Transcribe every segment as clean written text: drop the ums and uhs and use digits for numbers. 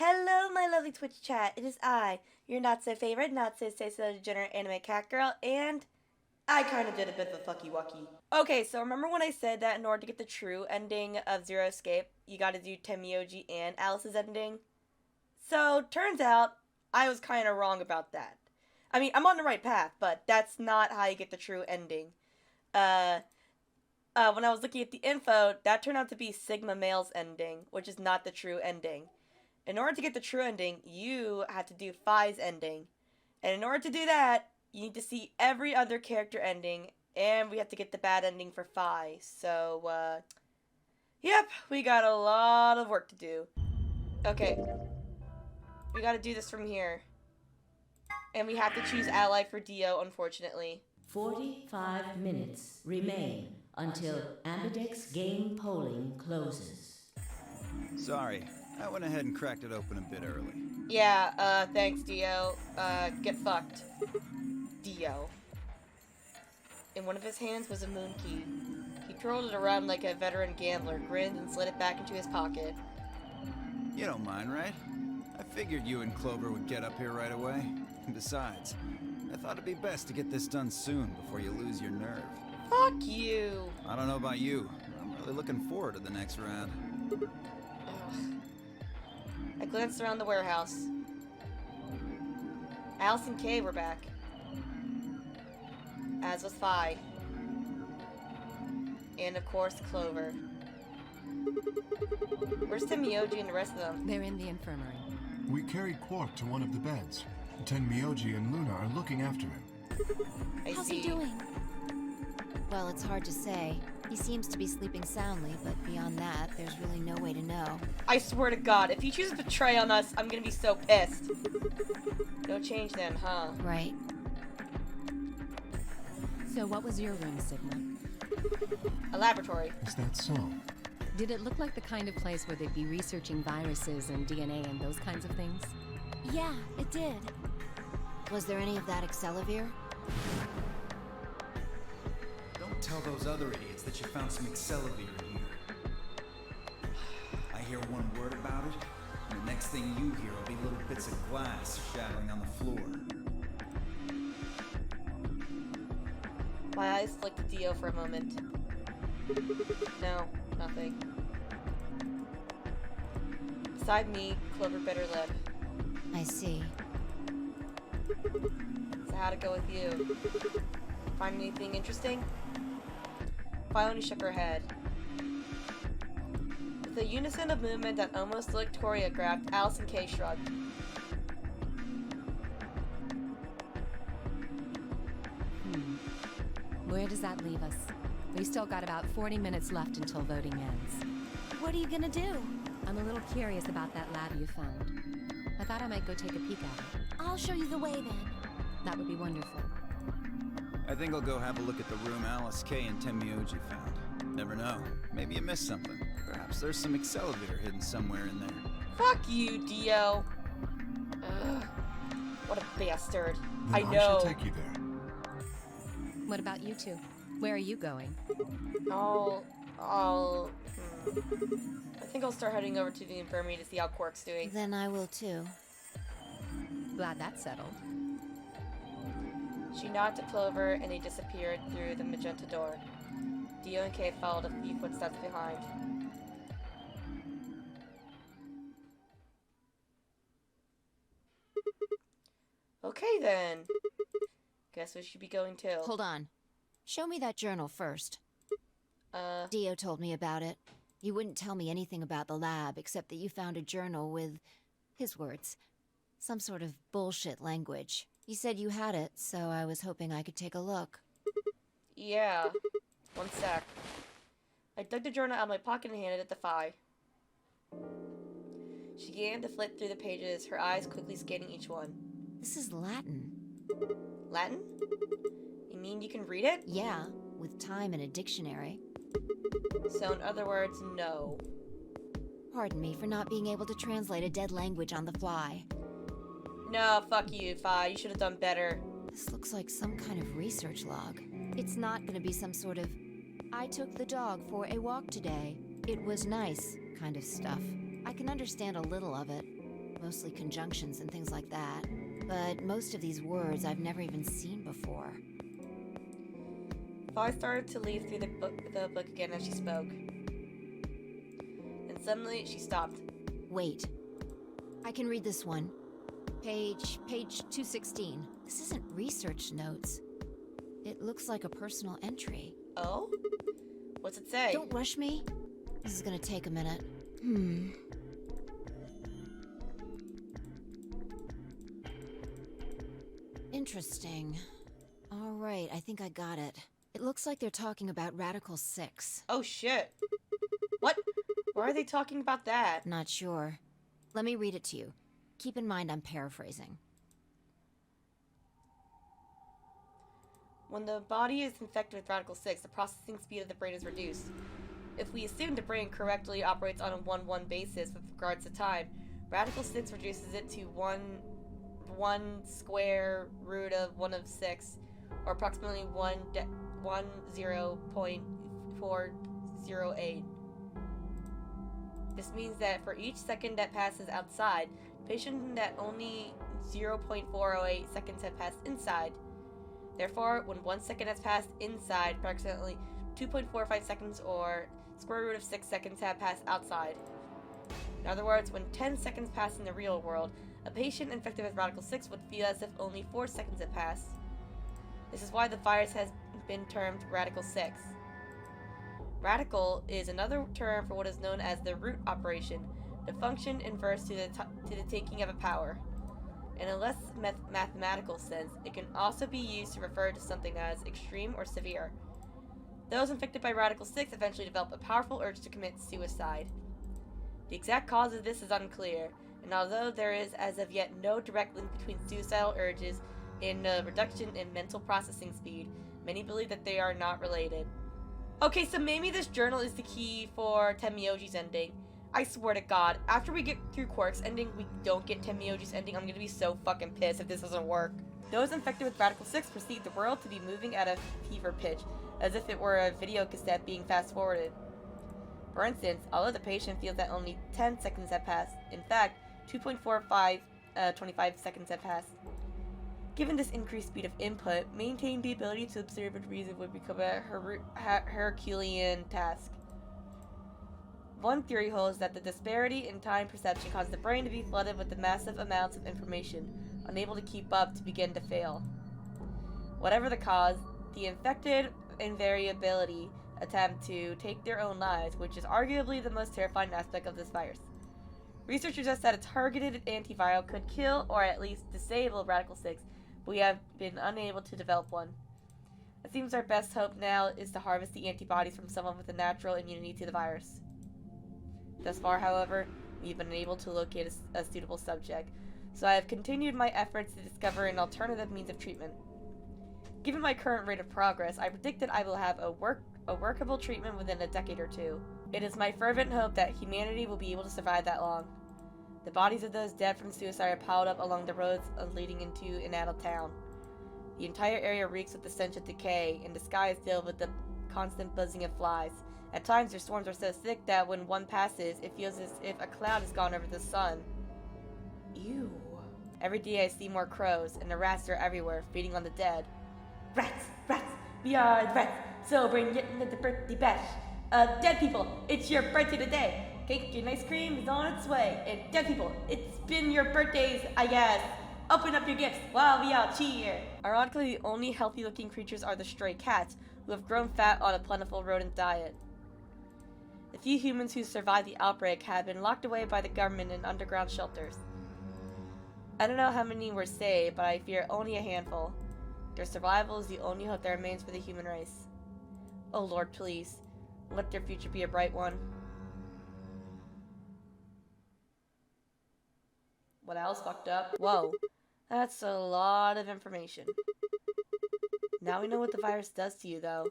Hello, my lovely Twitch chat. It is I, your not so favorite, not so degenerate anime cat girl, and I kind of did a bit of a fucky wucky. Okay, so remember when I said that in order to get the true ending of Zero Escape, you gotta do Tenmyouji and Alice's ending? So, turns out, I was kind of wrong about that. I mean, I'm on the right path, but that's not how you get the true ending. When I was looking at the info, that turned out to be Sigma Male's ending, which is not the true ending. In order to get the true ending, you have to do Phi's ending. And in order to do that, you need to see every other character ending, and we have to get the bad ending for Phi. So, yep, we got a lot of work to do. Okay, we gotta do this from here. And we have to choose ally for Dio, unfortunately. 45 minutes remain until Ambidex game polling closes. Sorry, I went ahead and cracked it open a bit early. Yeah, thanks, Dio. Get fucked. Dio. In one of his hands was a moon key. He twirled it around like a veteran gambler, grinned, and slid it back into his pocket. You don't mind, right? I figured you and Clover would get up here right away. And besides, I thought it'd be best to get this done soon before you lose your nerve. Fuck you! I don't know about you, but I'm really looking forward to the next round. Ugh. I glanced around the warehouse. Alice and Kay were back. As was Phi. And of course, Clover. Where's Tenmyouji and the rest of them? They're in the infirmary. We carried Quark to one of the beds. Tenmyouji and Luna are looking after him. How's he doing? Well, it's hard to say. He seems to be sleeping soundly, but beyond that, there's really no way to know. I swear to God, if he chooses to betray on us, I'm gonna be so pissed. No change then, huh? Right. So what was your room, Sigma? A laboratory. Is that so? Did it look like the kind of place where they'd be researching viruses and DNA and those kinds of things? Yeah, it did. Was there any of that Excelavir? Don't tell those other idiots that you found some Excelavir in here. I hear one word about it, and the next thing you hear will be little bits of glass shattering on the floor. My eyes flicked to Dio for a moment. No, nothing. Beside me, Clover bit her lip. I see. So how'd it go with you? Find anything interesting? Phi only shook her head. With a unison of movement that almost looked choreographed, Alice and Kay shrugged. Where does that leave us? We've still got about 40 minutes left until voting ends. What are you gonna do? I'm a little curious about that lab you found. I thought I might go take a peek at it. I'll show you the way then. That would be wonderful. I think I'll go have a look at the room Alice, Kay, and Tenmyouji found. Never know. Maybe you missed something. Perhaps there's some Excelavir hidden somewhere in there. Fuck you, Dio. Ugh. What a bastard. Then I I know. shall take you there. What about you two? Where are you going? I think I'll start heading over to the infirmary to see how Quark's doing. Then I will too. Glad that's settled. She nodded to Clover and they disappeared through the magenta door. Dio and Kay followed a few footsteps behind. Okay then. Guess we should be going too. Hold on. Show me that journal first. Dio told me about it. He wouldn't tell me anything about the lab, except that you found a journal with, his words, some sort of bullshit language. He said you had it, so I was hoping I could take a look. Yeah. One sec. I dug the journal out of my pocket and handed it to Phi. She began to flip through the pages, her eyes quickly scanning each one. This is Latin. Latin? You mean you can read it? Yeah, with time in a dictionary. So in other words, no. Pardon me for not being able to translate a dead language on the fly. No, fuck you, Phi. You should have done better. This looks like some kind of research log. It's not gonna be some sort of, I took the dog for a walk today. It was nice kind of stuff. I can understand a little of it. mostly conjunctions and things like that. But most of these words I've never even seen before. Vi started to leaf through the book again as she spoke. And suddenly, she stopped. Wait. I can read this one. Page 216. This isn't research notes. It looks like a personal entry. Oh? What's it say? Don't rush me. This is gonna take a minute. Interesting. All right, I think I got it. It looks like they're talking about Radical 6. Oh shit. What? Why are they talking about that? Not sure. Let me read it to you. Keep in mind I'm paraphrasing. When the body is infected with Radical 6, the processing speed of the brain is reduced. If we assume the brain correctly operates on a 1-1 basis with regards to time, Radical 6 reduces it to 1 square root of 1 of 6, or approximately 10.408. This means that for each second that passes outside, patient that only 0.408 seconds have passed inside. Therefore, when 1 second has passed inside, approximately 2.45 seconds or square root of 6 seconds have passed outside. In other words, when 10 seconds pass in the real world, a patient infected with Radical 6 would feel as if only 4 seconds have passed. This is why the virus has been termed Radical 6. Radical is another term for what is known as the root operation, the function inverse to the taking of a power. In a less mathematical sense, it can also be used to refer to something as extreme or severe. Those infected by Radical 6 eventually develop a powerful urge to commit suicide. The exact cause of this is unclear, and although there is as of yet no direct link between suicidal urges and a reduction in mental processing speed, many believe that they are not related. Okay, so maybe this journal is the key for Tenmyouji's ending. I swear to God, after we get through Quark's ending, we don't get Tenmyouji's ending. I'm gonna be so fucking pissed if this doesn't work. Those infected with Radical 6 perceive the world to be moving at a fever pitch, as if it were a video cassette being fast-forwarded. For instance, although the patient feels that only 10 seconds have passed, in fact, 2.45 seconds have passed. Given this increased speed of input, maintaining the ability to observe and reason would become a Herculean task. One theory holds that the disparity in time perception causes the brain to be flooded with the massive amounts of information, unable to keep up to begin to fail. Whatever the cause, the infected invariably attempt to take their own lives, which is arguably the most terrifying aspect of this virus. Research suggests that a targeted antiviral could kill or at least disable Radical 6, but we have been unable to develop one. It seems our best hope now is to harvest the antibodies from someone with a natural immunity to the virus. Thus far, however, we've been unable to locate a suitable subject, so I have continued my efforts to discover an alternative means of treatment. Given my current rate of progress, I predict that I will have a workable treatment within a decade or two. It is my fervent hope that humanity will be able to survive that long. The bodies of those dead from suicide are piled up along the roads leading into Anadal town. The entire area reeks with the stench of decay, and the sky is filled with the constant buzzing of flies. At times, their swarms are so thick that when one passes, it feels as if a cloud has gone over the sun. Ew. Every day I see more crows, and the rats are everywhere, feeding on the dead. Rats! Rats! We are the rats, celebrating yet another birthday bash. Dead people, it's your birthday today. Cake and ice cream is on its way. And dead people, it's been your birthdays, I guess. Open up your gifts while we all cheer. Ironically, the only healthy-looking creatures are the stray cats, who have grown fat on a plentiful rodent diet. The few humans who survived the outbreak have been locked away by the government in underground shelters. I don't know how many were saved, but I fear only a handful. Their survival is the only hope that remains for the human race. Oh Lord, please, let their future be a bright one. What else fucked up? Whoa, that's a lot of information. Now we know what the virus does to you, though.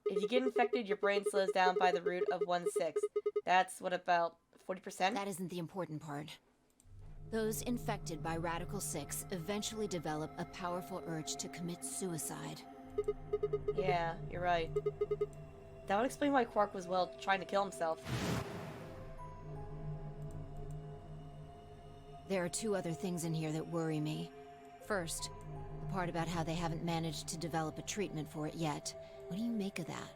If you get infected, your brain slows down by the root of 1/6. That's, what, about 40%? That isn't the important part. Those infected by Radical 6 eventually develop a powerful urge to commit suicide. Yeah, you're right. That would explain why Quark was, well, trying to kill himself. There are two other things in here that worry me. First, the part about how they haven't managed to develop a treatment for it yet. What do you make of that?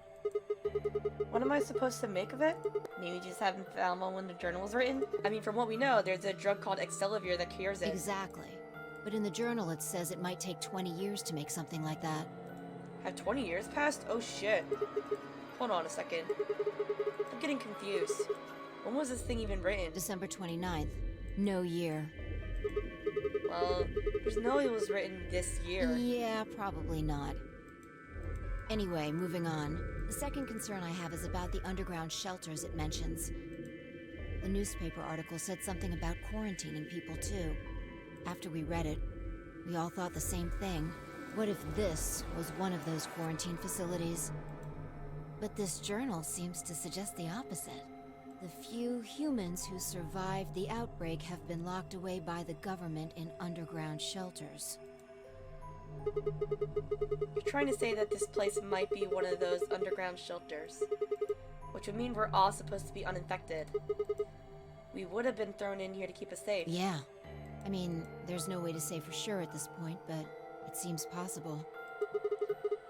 What am I supposed to make of it? Maybe you just haven't found one when the journal was written? I mean, from what we know, there's a drug called Excelivir that cures it. Exactly. But in the journal it says it might take 20 years to make something like that. Have 20 years passed? Oh shit. Hold on a second. I'm getting confused. When was this thing even written? December 29th. No year. Well, there's no way it was written this year. Yeah, probably not. Anyway, moving on. The second concern I have is about the underground shelters it mentions. The newspaper article said something about quarantining people too. After we read it, we all thought the same thing. What if this was one of those quarantine facilities? But this journal seems to suggest the opposite. The few humans who survived the outbreak have been locked away by the government in underground shelters. You're trying to say that this place might be one of those underground shelters, which would mean we're all supposed to be uninfected. We would have been thrown in here to keep us safe. Yeah. I mean, there's no way to say for sure at this point, but it seems possible.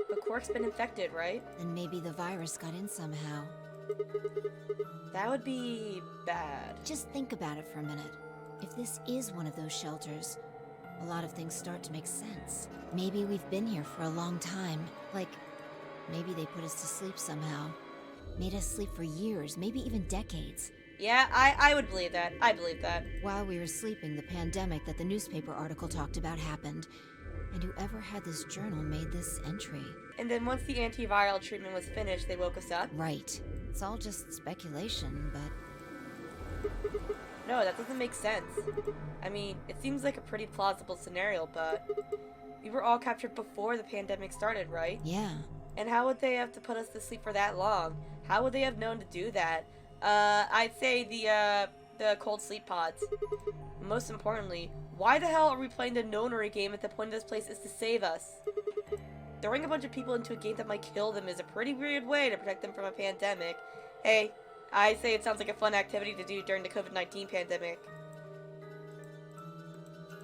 But Quark's been infected, right? Then maybe the virus got in somehow. That would be bad. Just think about it for a minute. If this is one of those shelters, a lot of things start to make sense. Maybe we've been here for a long time. Like, maybe they put us to sleep somehow. Made us sleep for years, maybe even decades. Yeah, I would believe that. I believe that. While we were sleeping, the pandemic that the newspaper article talked about happened. And whoever had this journal made this entry. And then once the antiviral treatment was finished, they woke us up? Right. It's all just speculation, but... No, that doesn't make sense. I mean, it seems like a pretty plausible scenario, but... We were all captured before the pandemic started, right? Yeah. And how would they have to put us to sleep for that long? How would they have known to do that? I'd say the cold sleep pods. Most importantly, why the hell are we playing the Nonary game if the point of this place is to save us? Throwing a bunch of people into a game that might kill them is a pretty weird way to protect them from a pandemic. Hey, I say it sounds like a fun activity to do during the COVID-19 pandemic.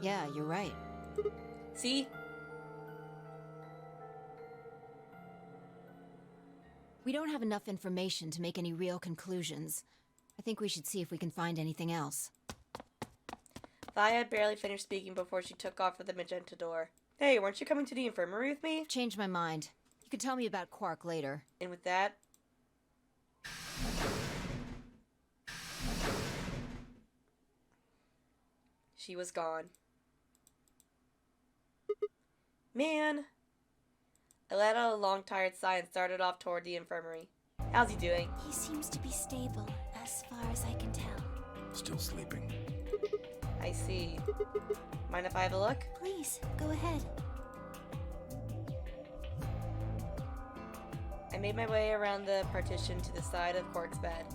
Yeah, you're right. See? We don't have enough information to make any real conclusions. I think we should see if we can find anything else. Vi had barely finished speaking before she took off for the magenta door. Hey, weren't you coming to the infirmary with me? Changed my mind. You can tell me about Quark later. And with that... she was gone. Man! I let out a long, tired sigh and started off toward the infirmary. How's he doing? He seems to be stable, as far as I can tell. Still sleeping. I see. Mind if I have a look? Please, go ahead. I made my way around the partition to the side of Quark's bed.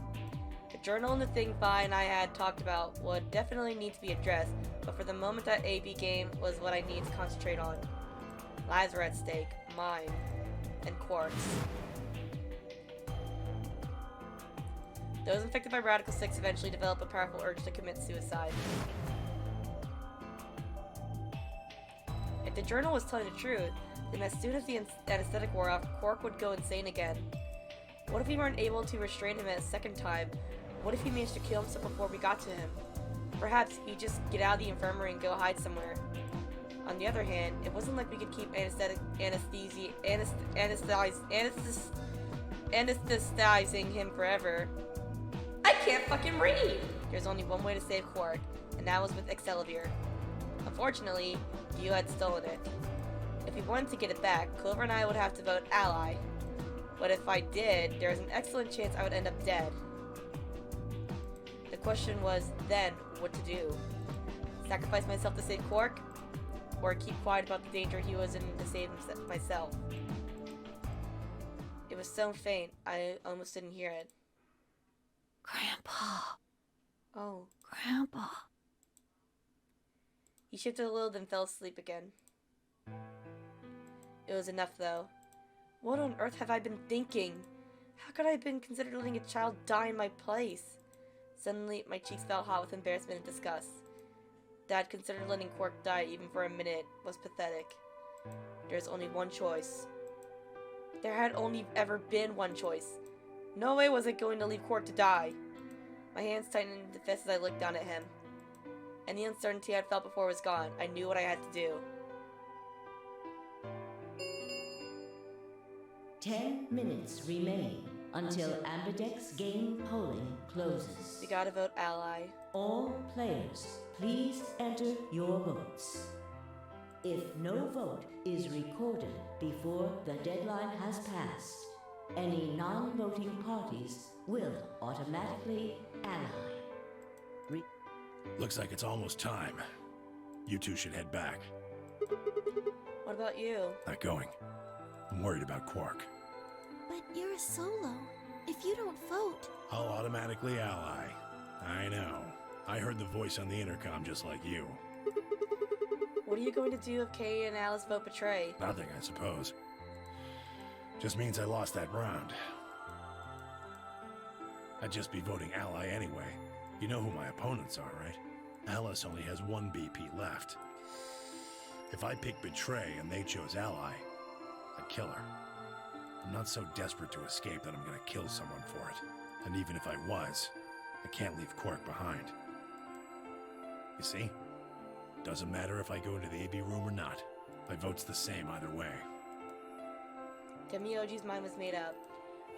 The journal and the thing Vi and I had talked about would definitely need to be addressed, but for the moment that AB game was what I needed to concentrate on. Lives were at stake, mine, and Quark's. Those infected by Radical 6 eventually develop a powerful urge to commit suicide. If the journal was telling the truth, then as soon as the anesthetic wore off, Quark would go insane again. What if we weren't able to restrain him a second time? What if he managed to kill himself before we got to him? Perhaps he'd just get out of the infirmary and go hide somewhere. On the other hand, it wasn't like we could keep anesthetizing him forever. I can't fucking read! There's only one way to save Quark, and that was with Excelivir. Unfortunately, you had stolen it. If we wanted to get it back, Clover and I would have to vote ally. But if I did, there's an excellent chance I would end up dead. The question was, then, what to do? Sacrifice myself to save Quark? Or keep quiet about the danger he was in to save myself? It was so faint, I almost didn't hear it. Grandpa. Oh. Grandpa. He shifted a little, then fell asleep again. It was enough, though. What on earth have I been thinking? How could I have been considered letting a child die in my place? Suddenly, my cheeks felt hot with embarrassment and disgust. that considered letting Quark die even for a minute was pathetic. There's only one choice. There had only ever been one choice. No way was I going to leave Quark to die. My hands tightened into the fist as I looked down at him. Any uncertainty I'd felt before was gone. I knew what I had to do. 10 minutes remain until Ambidex game polling closes. We gotta vote ally. All players, please enter your votes. If no vote is recorded before the deadline has passed, any non-voting parties will automatically ally. Looks like it's almost time. You two should head back. What about you? Not going. I'm worried about Quark. But you're a solo. If you don't vote... I'll automatically ally. I know. I heard the voice on the intercom just like you. What are you going to do if Kay and Alice vote betray? Nothing, I suppose. Just means I lost that round. I'd just be voting ally anyway. You know who my opponents are, right? Alice only has one BP left. If I pick betray and they chose ally, I'd kill her. I'm not so desperate to escape that I'm gonna kill someone for it. And even if I was, I can't leave Quark behind. You see? Doesn't matter if I go into the AB room or not. My vote's the same either way. Tenmyouji's mind was made up.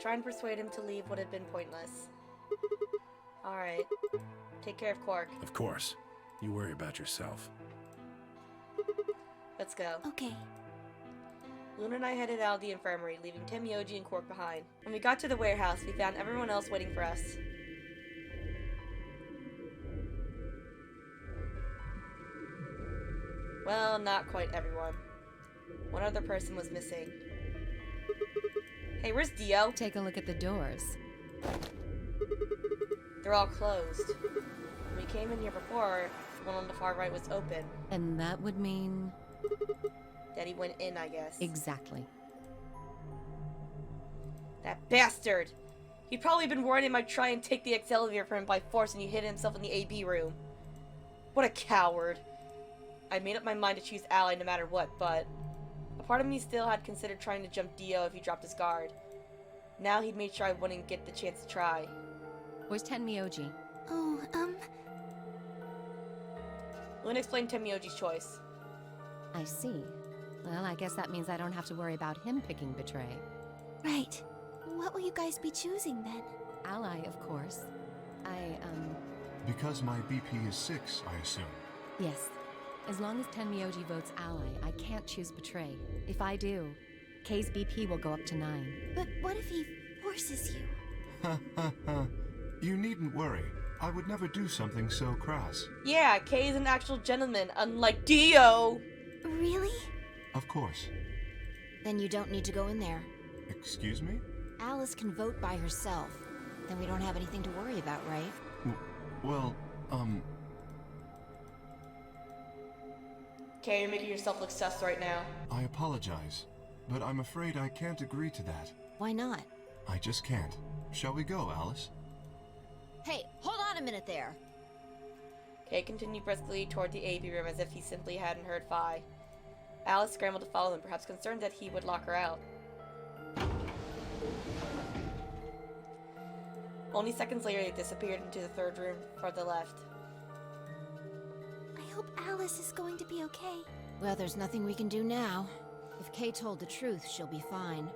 Trying to persuade him to leave would have been pointless. Alright. Take care of Quark. Of course. You worry about yourself. Let's go. Okay. Luna and I headed out of the infirmary, leaving Tenmyouji and Quark behind. When we got to the warehouse, we found everyone else waiting for us. Well, not quite everyone. One other person was missing. Hey, where's Dio? Take a look at the doors. They're all closed. When we came in here before, the one on the far right was open. And that would mean... That he went in, I guess. Exactly. That bastard! He'd probably been worried he might try and take the elevator from him by force and he hid himself in the AB room. What a coward. I made up my mind to choose ally no matter what, but a part of me still had considered trying to jump Dio if he dropped his guard. Now he'd made sure I wouldn't get the chance to try. Where's Tenmyouji? Oh, Luna explained Tenmyouji's choice. I see. Well, I guess that means I don't have to worry about him picking betray. right. What will you guys be choosing then? Ally, of course. Because my BP is 6, I assume. Yes. As long as Tenmyouji votes ally, I can't choose betray. If I do, Kay's BP will go up to 9. But what if he forces you? Ha ha ha. You needn't worry. I would never do something so crass. Yeah, Kay's an actual gentleman, unlike Dio! Really? Of course. Then you don't need to go in there. Excuse me? Alice can vote by herself. Then we don't have anything to worry about, right? Well, Kay, you're making yourself look sus right now. I apologize, but I'm afraid I can't agree to that. Why not? I just can't. Shall we go, Alice? Hey, hold on a minute there. Kay continued briskly toward the AB room as if he simply hadn't heard Phi. Alice scrambled to follow him, perhaps concerned that he would lock her out. Only seconds later, they disappeared into the third room farther left. I hope Alice is going to be okay. Well, there's nothing we can do now. If Kay told the truth, she'll be fine.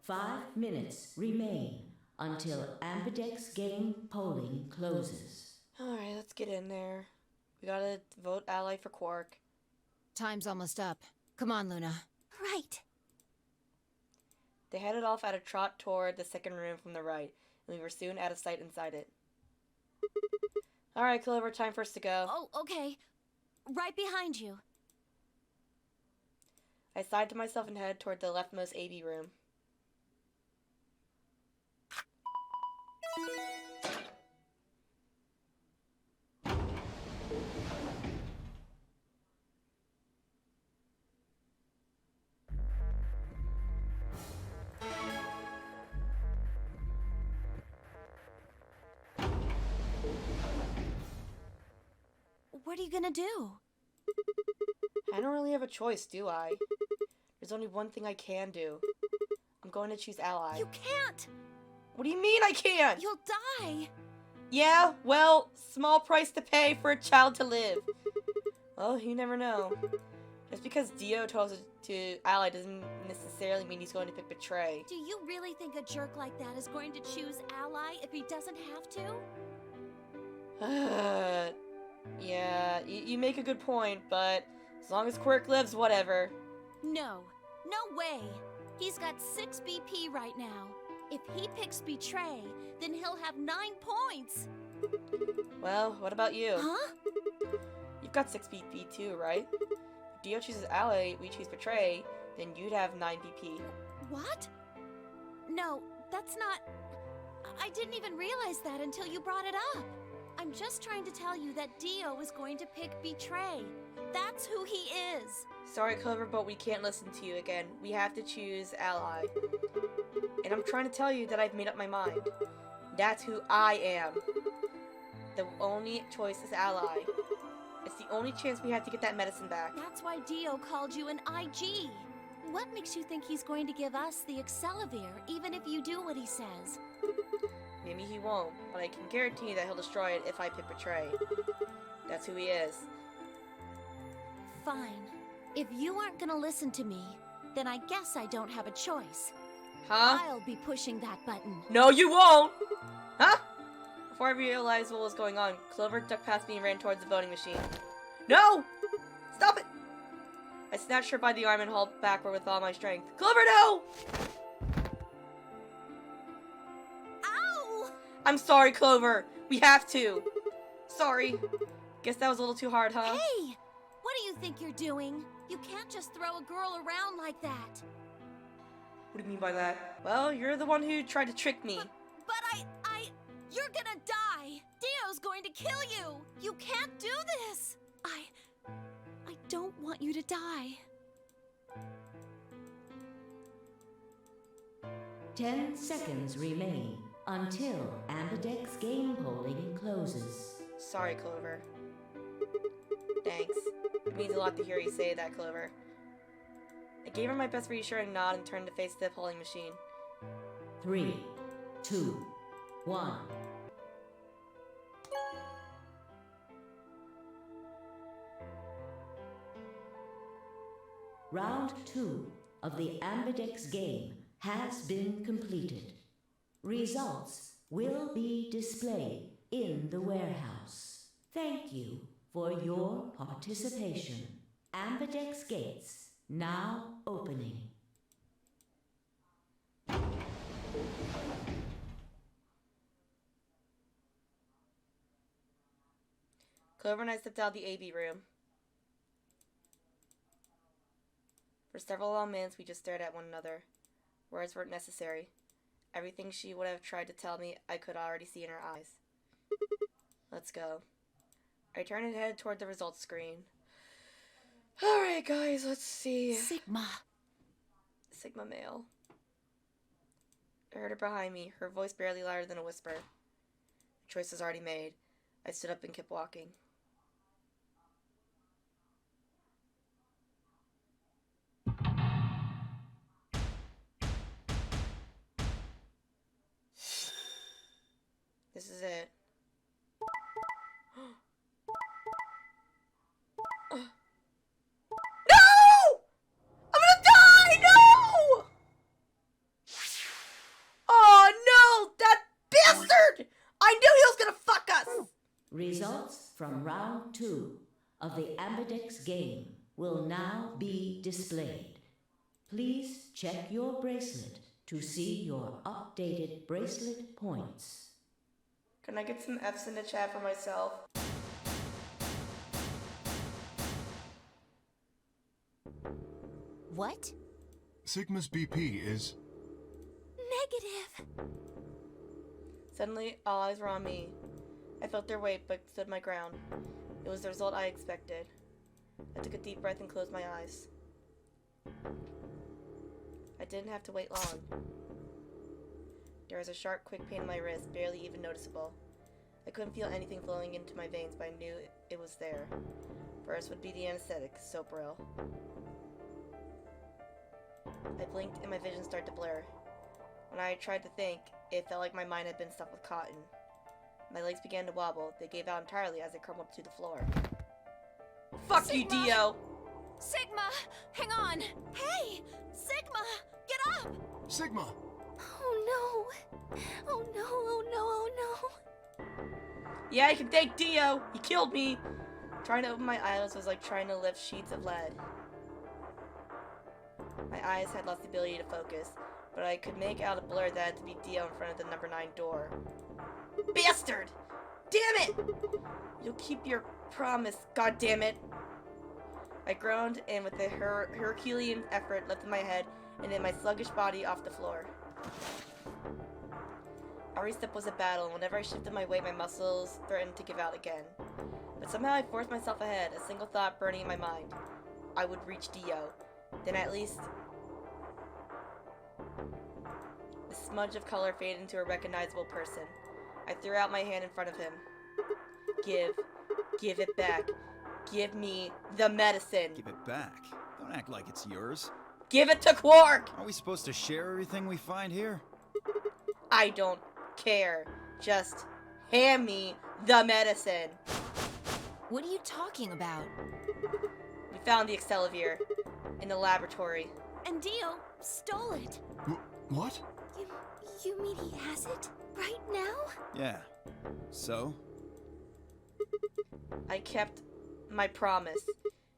5 minutes remain until Ambidex game polling closes. Alright, let's get in there. We gotta vote ally for Quark. Time's almost up. Come on, Luna. Right. They headed off at a trot toward the second room from the right, and we were soon out of sight inside it. Alright, Clover, time for us to go. Oh, okay. Right behind you. I sighed to myself and headed toward the leftmost AB room. what are you gonna do? I don't really have a choice, do I? There's only one thing I can do. I'm going to choose Ally. You can't! What do you mean I can't? You'll die! Yeah, well, small price to pay for a child to live. Well, you never know. Just because Dio told us to Ally doesn't necessarily mean he's going to pick Betray. Do you really think a jerk like that is going to choose Ally if he doesn't have to? Yeah, you make a good point, but as long as Quirk lives, whatever. No. No way! He's got 6 BP right now. If he picks Betray, then he'll have 9 points! Well, what about you? Huh? You've got 6 BP too, right? If Dio chooses Ally, we choose Betray, then you'd have 9 BP. What? No, that's not... I didn't even realize that until you brought it up. I'm just trying to tell you that Dio is going to pick Betray. That's who he is. Sorry, Clover, but we can't listen to you again. We have to choose Ally. And I'm trying to tell you that I've made up my mind. That's who I am. The only choice is Ally. It's the only chance we have to get that medicine back. That's why Dio called you an IG. What makes you think he's going to give us the Excelavir, even if you do what he says? Maybe he won't, but I can guarantee that he'll destroy it if I pick Betray. That's who he is. Fine. If you aren't gonna listen to me, then I guess I don't have a choice. Huh? I'll be pushing that button. No, you won't! Huh? Before I realized what was going on, Clover ducked past me and ran towards the voting machine. No! Stop it! I snatched her by the arm and hauled backward with all my strength. Clover, no! Ow! I'm sorry, Clover. We have to. Sorry. Guess that was a little too hard, huh? Hey! What do you think you're doing? You can't just throw a girl around like that. What do you mean by that? Well, you're the one who tried to trick me. But you're gonna die! Dio's going to kill you! You can't do this! I don't want you to die. 10 seconds remain until Ambidex game polling closes. Sorry, Clover. Thanks. It means a lot to hear you say that, Clover. I gave her my best reassuring nod and turned to face the polling machine. 3, 2, 1. Round 2 of the Ambidex game has been completed. Results will be displayed in the warehouse. Thank you for your participation. Ambidex gates now opening. Clover and I stepped out of the AV room. For several long minutes, we just stared at one another. Words weren't necessary. Everything she would have tried to tell me, I could already see in her eyes. Let's go. I turned and headed toward the results screen. Alright, guys, let's see. Sigma male. I heard her behind me, her voice barely louder than a whisper. The choice was already made. I stood up and kept walking. This is it. No! I'm gonna die! No! Oh no! That bastard! I knew he was gonna fuck us! Results from round 2 of the Ambidex game will now be displayed. Please check your bracelet to see your updated bracelet points. Can I get some F's in the chat for myself? What? Sigma's BP is... Negative. Suddenly, all eyes were on me. I felt their weight, but stood my ground. It was the result I expected. I took a deep breath and closed my eyes. I didn't have to wait long. There was a sharp, quick pain in my wrist, barely even noticeable. I couldn't feel anything flowing into my veins, but I knew it was there. First would be the anesthetic, Sopril. I blinked and my vision started to blur. When I tried to think, it felt like my mind had been stuffed with cotton. My legs began to wobble. They gave out entirely as I crumbled to the floor. Fuck Sigma! you, Dio! Sigma! Hang on! Hey! Sigma! Get up! Sigma! Oh no! Oh no, oh no, oh no! Yeah, you can thank Dio! He killed me! Trying to open my eyelids was like trying to lift sheets of lead. My eyes had lost the ability to focus, but I could make out a blur that had to be Dio in front of the number 9 door. Bastard! Damn it! You'll keep your promise, god damn it! I groaned and with a Herculean effort lifted my head and then my sluggish body off the floor. Every step was a battle, and whenever I shifted my weight, my muscles threatened to give out again. But somehow I forced myself ahead, a single thought burning in my mind. I would reach Dio. Then at least the smudge of color faded into a recognizable person. I threw out my hand in front of him. Give it back. Give me the medicine. Give it back. Don't act like it's yours. Give it to Quark! Are we supposed to share everything we find here? I don't care. Just hand me the medicine. What are you talking about? We found the Excellivier in the laboratory. And Dio stole it. What? You mean he has it? Right now? Yeah. So? I kept my promise.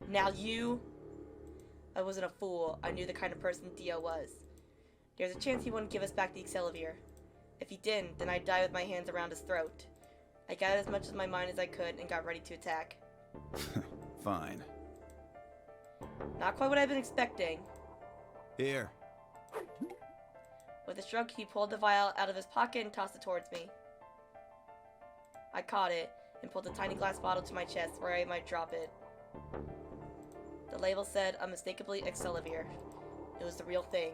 Now I wasn't a fool. I knew the kind of person Dio was. There's a chance he wouldn't give us back the Excellivier. If he didn't, then I'd die with my hands around his throat. I gathered as much of my mind as I could and got ready to attack. Fine. Not quite what I've been expecting. Here. With a shrug, he pulled the vial out of his pocket and tossed it towards me. I caught it and pulled a tiny glass bottle to my chest where I might drop it. The label said unmistakably Excellivier. It was the real thing.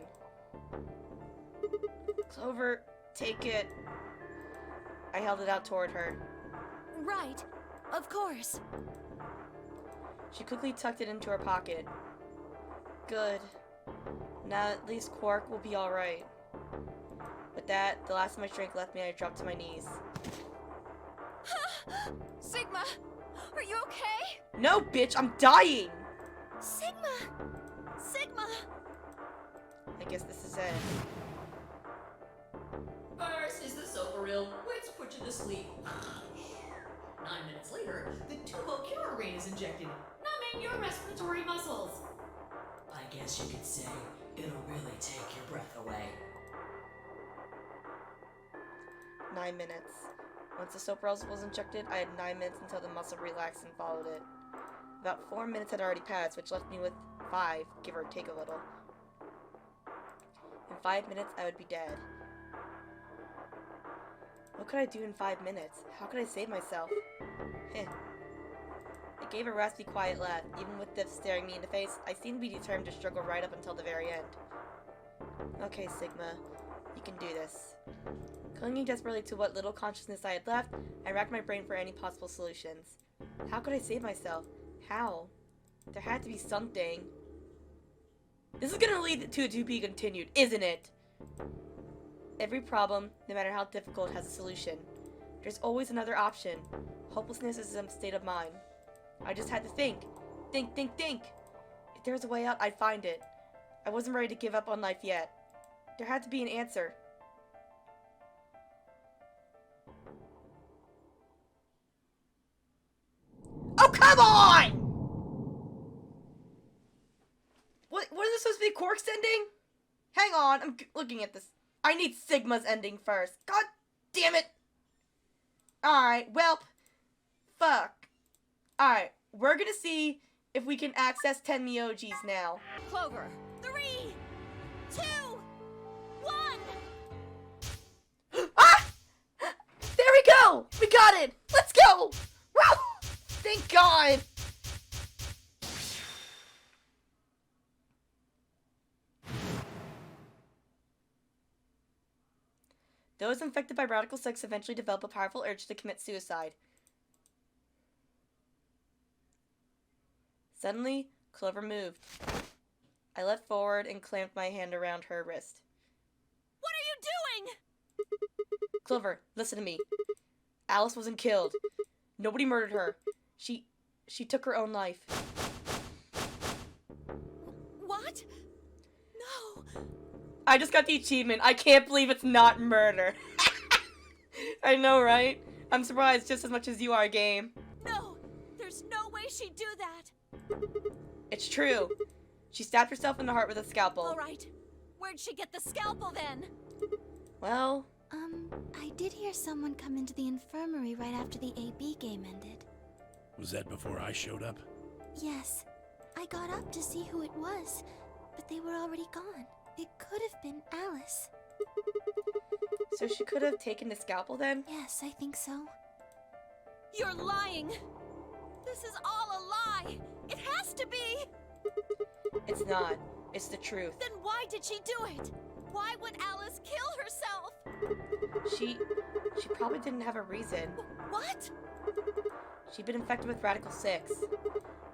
Clover, take it. I held it out toward her. Right. Of course. She quickly tucked it into her pocket. Good. Now at least Quark will be alright. With that, the last of my strength left me and I dropped to my knees. Sigma! Are you okay? No, bitch! I'm dying! Sigma! Sigma! I guess this is it. First, is this over real? Let's put you to sleep. 9 minutes later, the tubocurarine is injected, numbing your respiratory muscles. I guess you could say it'll really take your breath away. 9 minutes. Once the Sopril was injected, I had 9 minutes until the muscle relaxed and followed it. About 4 minutes had already passed, which left me with 5, give or take a little. In 5 minutes, I would be dead. What could I do in 5 minutes? How could I save myself? Heh. I gave a raspy, quiet laugh. Even with Diff staring me in the face, I seemed to be determined to struggle right up until the very end. Okay, Sigma. You can do this. Clinging desperately to what little consciousness I had left, I racked my brain for any possible solutions. How could I save myself? How? There had to be something. This is gonna lead to be continued, isn't it? Every problem, no matter how difficult, has a solution. There's always another option. Hopelessness is a state of mind. I just had to think. Think. If there was a way out, I'd find it. I wasn't ready to give up on life yet. There had to be an answer. Oh, come on! What is this supposed to be Quark's ending? Hang on, I'm looking at this. I need Sigma's ending first. God damn it! Alright, well, fuck. Alright, we're gonna see if we can access Tenmyouji's now. Clover. 3, 2, 1. Ah! There we go! We got it! Let's go! Woo! Thank God! Those infected by Radical 6 eventually develop a powerful urge to commit suicide. Suddenly, Clover moved. I leapt forward and clamped my hand around her wrist. What are you doing? Clover, listen to me. Alice wasn't killed. Nobody murdered her. She took her own life. What? No. I just got the achievement. I can't believe it's not murder. I know, right? I'm surprised just as much as you are, game. No. There's no way she'd do that. It's true. She stabbed herself in the heart with a scalpel. All right. Where'd she get the scalpel then? Well... I did hear someone come into the infirmary right after the AB game ended. Was that before I showed up? Yes. I got up to see who it was, but they were already gone. It could have been Alice. So she could have taken the scalpel then? Yes, I think so. You're lying! This is all a lie! It has to be! It's not. It's the truth. Then why did she do it? Why would Alice kill herself? She probably didn't have a reason. What? She'd been infected with Radical 6.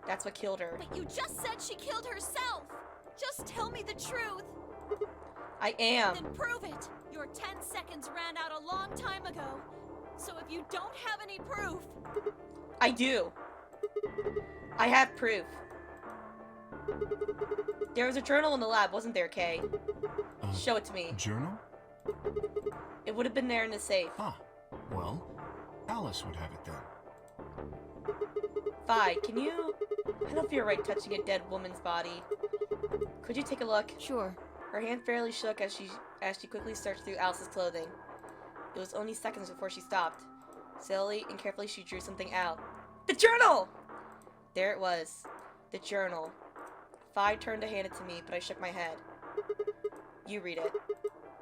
That's what killed her. But you just said she killed herself! Just tell me the truth! I am. Then prove it! Your 10 seconds ran out a long time ago. So if you don't have any proof... I do. I have proof. There was a journal in the lab, wasn't there, Kay? Show it to me. Journal? It would have been there in the safe. Ah, well, Alice would have it then. Vi, can you... I don't feel right touching a dead woman's body. Could you take a look? Sure. Her hand fairly shook as she quickly searched through Alice's clothing. It was only seconds before she stopped. Slowly and carefully she drew something out. The journal! There it was. The journal. Vi turned to hand it to me, but I shook my head. You read it.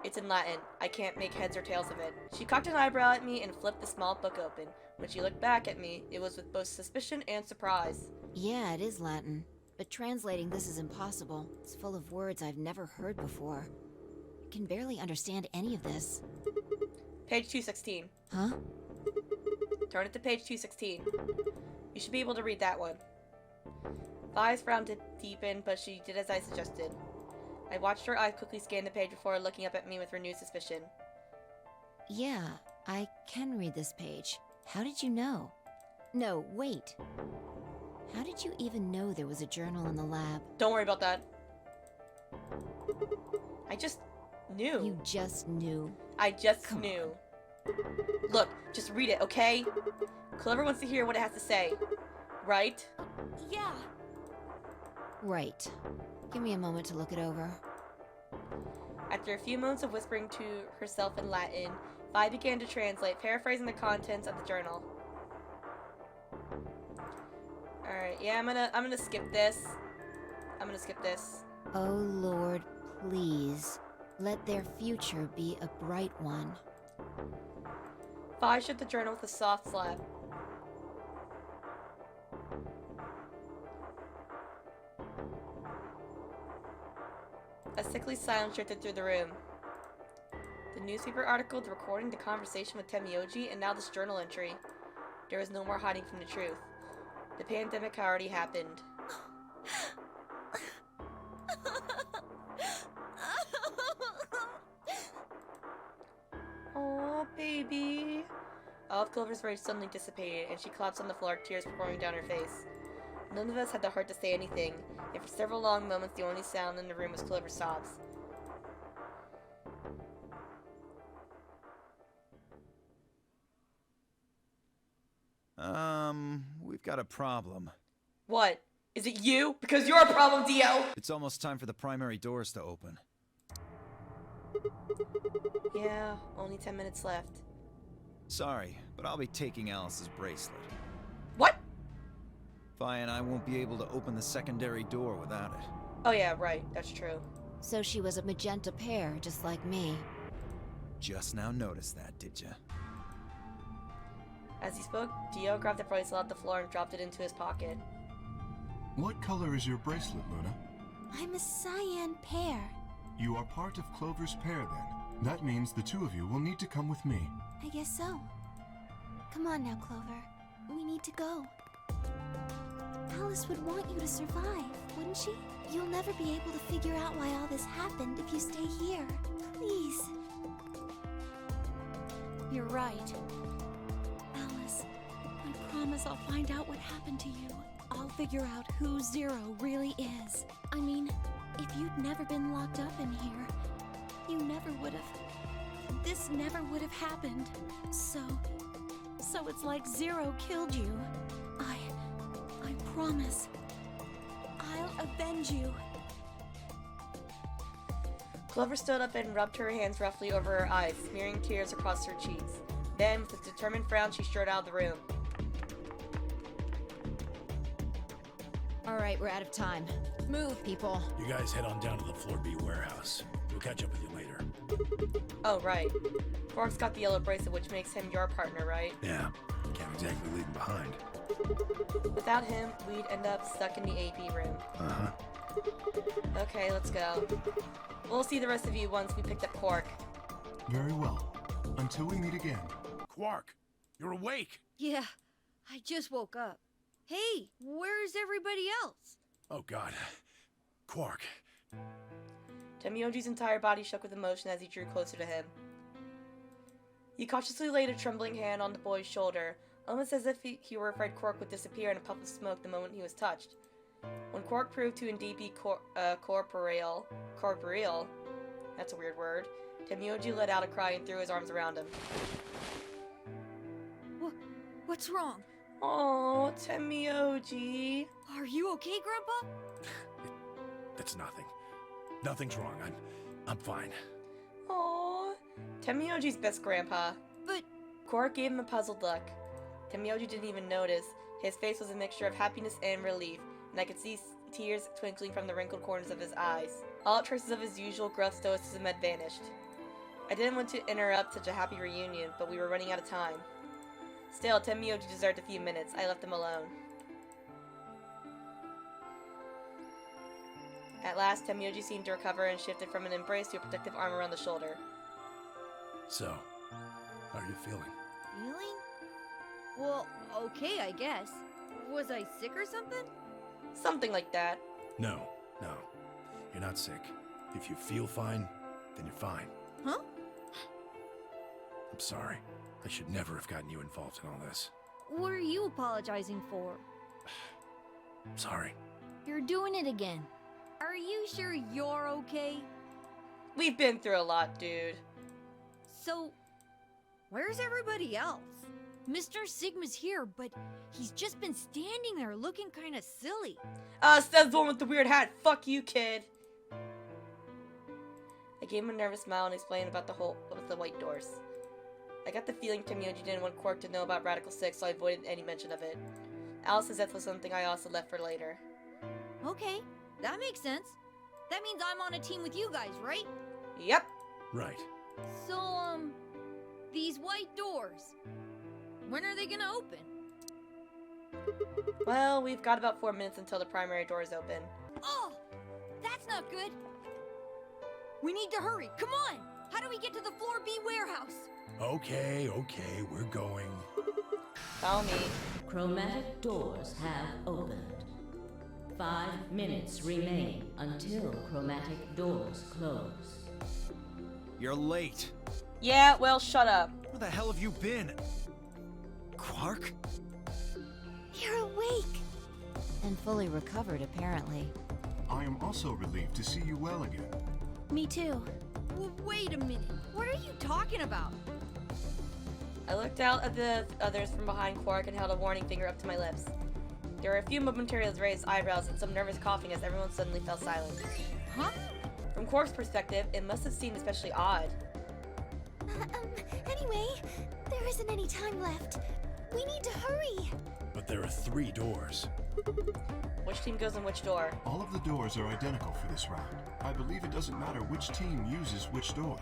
It's in Latin. I can't make heads or tails of it. She cocked an eyebrow at me and flipped the small book open. When she looked back at me, it was with both suspicion and surprise. Yeah, it is Latin. But translating this is impossible. It's full of words I've never heard before. I can barely understand any of this. Page 216. Huh? Turn it to page 216. You should be able to read that one. Vi's frown deepened, but she did as I suggested. I watched her eyes quickly scan the page before looking up at me with renewed suspicion. Yeah, I can read this page. How did you know? No, wait. How did you even know there was a journal in the lab? Don't worry about that. I just knew. You just knew? I just knew. Look, just read it, okay? Clover wants to hear what it has to say. Right? Yeah. Right. Give me a moment to look it over. After a few moments of whispering to herself in Latin, Vi began to translate, paraphrasing the contents of the journal. Alright, yeah, I'm gonna skip this. Oh Lord, please. Let their future be a bright one. Vi shut the journal with a soft slap. A sickly silence drifted through the room. The newspaper article, the recording, the conversation with Tenmyouji, and now this journal entry. There was no more hiding from the truth. The pandemic had already happened. Aw, baby. All of Clover's rage suddenly dissipated, and she collapsed on the floor, tears pouring down her face. None of us had the heart to say anything, and for several long moments the only sound in the room was Clover's sobs. We've got a problem. What? Is it you? Because you're a problem, Dio! It's almost time for the primary doors to open. Yeah, only 10 minutes left. Sorry, but I'll be taking Alice's bracelet. What? Vi and I won't be able to open the secondary door without it. Oh yeah, right, that's true. So she was a magenta pair, just like me. Just now noticed that, did ya? As he spoke, Dio grabbed the bracelet off the floor and dropped it into his pocket. What color is your bracelet, Luna? I'm a cyan pair. You are part of Clover's pair, then. That means the two of you will need to come with me. I guess so. Come on now, Clover. We need to go. Alice would want you to survive, wouldn't she? You'll never be able to figure out why all this happened if you stay here. Please. You're right. Alice, I promise I'll find out what happened to you. I'll figure out who Zero really is. I mean, if you'd never been locked up in here, you never would have. This never would have happened. So it's like Zero killed you. I promise. I'll avenge you. Clover stood up and rubbed her hands roughly over her eyes, smearing tears across her cheeks. Then, with a determined frown, she strode out of the room. Alright, we're out of time. Move, people. You guys head on down to the Floor B warehouse. We'll catch up with you later. Oh, right. Quark's got the yellow bracelet, which makes him your partner, right? Yeah, can't exactly leave him behind. Without him, we'd end up stuck in the AP room. Uh-huh. Okay, let's go. We'll see the rest of you once we picked up Quark. Very well. Until we meet again. Quark, you're awake! Yeah, I just woke up. Hey, where's everybody else? Oh god. Quark. Tenmyouji's entire body shook with emotion as he drew closer to him. He cautiously laid a trembling hand on the boy's shoulder, almost as if he were afraid Quark would disappear in a puff of smoke the moment he was touched. When Quark proved to indeed be corporeal, that's a weird word, Tenmyouji let out a cry and threw his arms around him. What's wrong? Oh, Tenmyouji. Are you okay, Grandpa? That's nothing. Nothing's wrong. I'm fine. Oh, Tenmyouji's best grandpa. But Quark gave him a puzzled look. Tenmyouji didn't even notice. His face was a mixture of happiness and relief, and I could see tears twinkling from the wrinkled corners of his eyes. All traces of his usual gruff stoicism had vanished. I didn't want to interrupt such a happy reunion, but we were running out of time. Still, Tenmyouji deserved a few minutes. I left him alone. At last, Tenmyouji seemed to recover and shifted from an embrace to a protective arm around the shoulder. So, how are you feeling? Feeling? Well, okay, I guess. Was I sick or something? Something like that. No. You're not sick. If you feel fine, then you're fine. Huh? I'm sorry. I should never have gotten you involved in all this. What are you apologizing for? Sorry. You're doing it again. Are you sure you're okay? We've been through a lot, dude. So, where's everybody else? Mr. Sigma's here, but he's just been standing there looking kind of silly. Says the one with the weird hat. Fuck you, kid. I gave him a nervous smile and explained about the white doors. I got the feeling Tenmyouji didn't want Quark to know about Radical 6, so I avoided any mention of it. Alice's death was something I also left for later. Okay, that makes sense. That means I'm on a team with you guys, right? Yep. Right. So, these white doors, when are they gonna open? Well, we've got about 4 minutes until the primary doors open. Oh, that's not good. We need to hurry. Come on. How do we get to the Floor B warehouse? Okay, we're going. Follow me. Chromatic doors have opened. 5 minutes remain until chromatic doors close. You're late. Yeah, well, shut up. Where the hell have you been? Quark? You're awake. And fully recovered, apparently. I am also relieved to see you well again. Me too. Wait a minute. What are you talking about? I looked out at the others from behind Quark and held a warning finger up to my lips. There were a few momentary raised eyebrows and some nervous coughing as everyone suddenly fell silent. Huh? From Quark's perspective, it must have seemed especially odd. Anyway, there isn't any time left. We need to hurry. But there are 3 doors. Which team goes in which door? All of the doors are identical for this round. I believe it doesn't matter which team uses which door.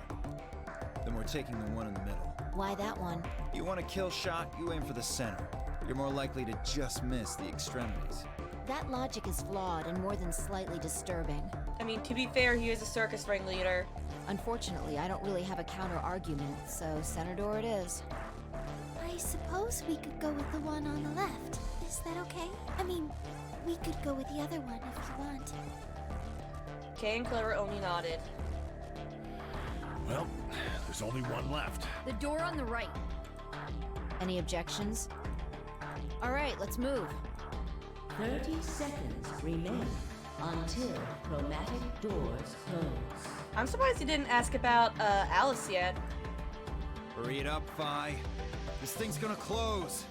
Then we're taking the one in the middle. Why that one? You want a kill shot, you aim for the center. You're more likely to just miss the extremities. That logic is flawed and more than slightly disturbing. I mean, to be fair, he is a circus ringleader. Unfortunately, I don't really have a counter-argument, so Senator it is. I suppose we could go with the one on the left. Is that okay? I mean, we could go with the other one if you want. Kay and Clover only nodded. Well, there's only one left. The door on the right. Any objections? All right, let's move. 30 seconds remain until chromatic doors close. I'm surprised you didn't ask about Alice yet. Hurry it up, Vi. This thing's gonna close.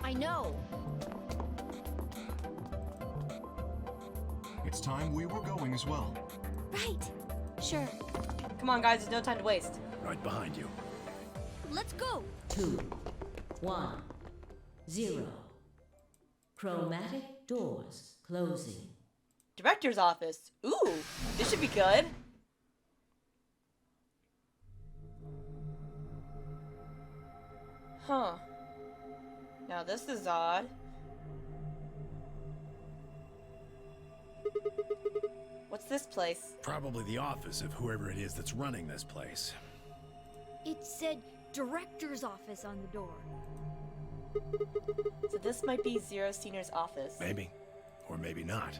I know. It's time we were going as well. Right. Sure. Come on, guys, there's no time to waste. Right behind you. Let's go. 2, 1, 0. Chromatic doors closing. Director's office. Ooh, this should be good. Huh. Now this is odd. What's this place? Probably the office of whoever it is that's running this place. It said director's office on the door. So this might be Zero Senior's office. Maybe. Or maybe not.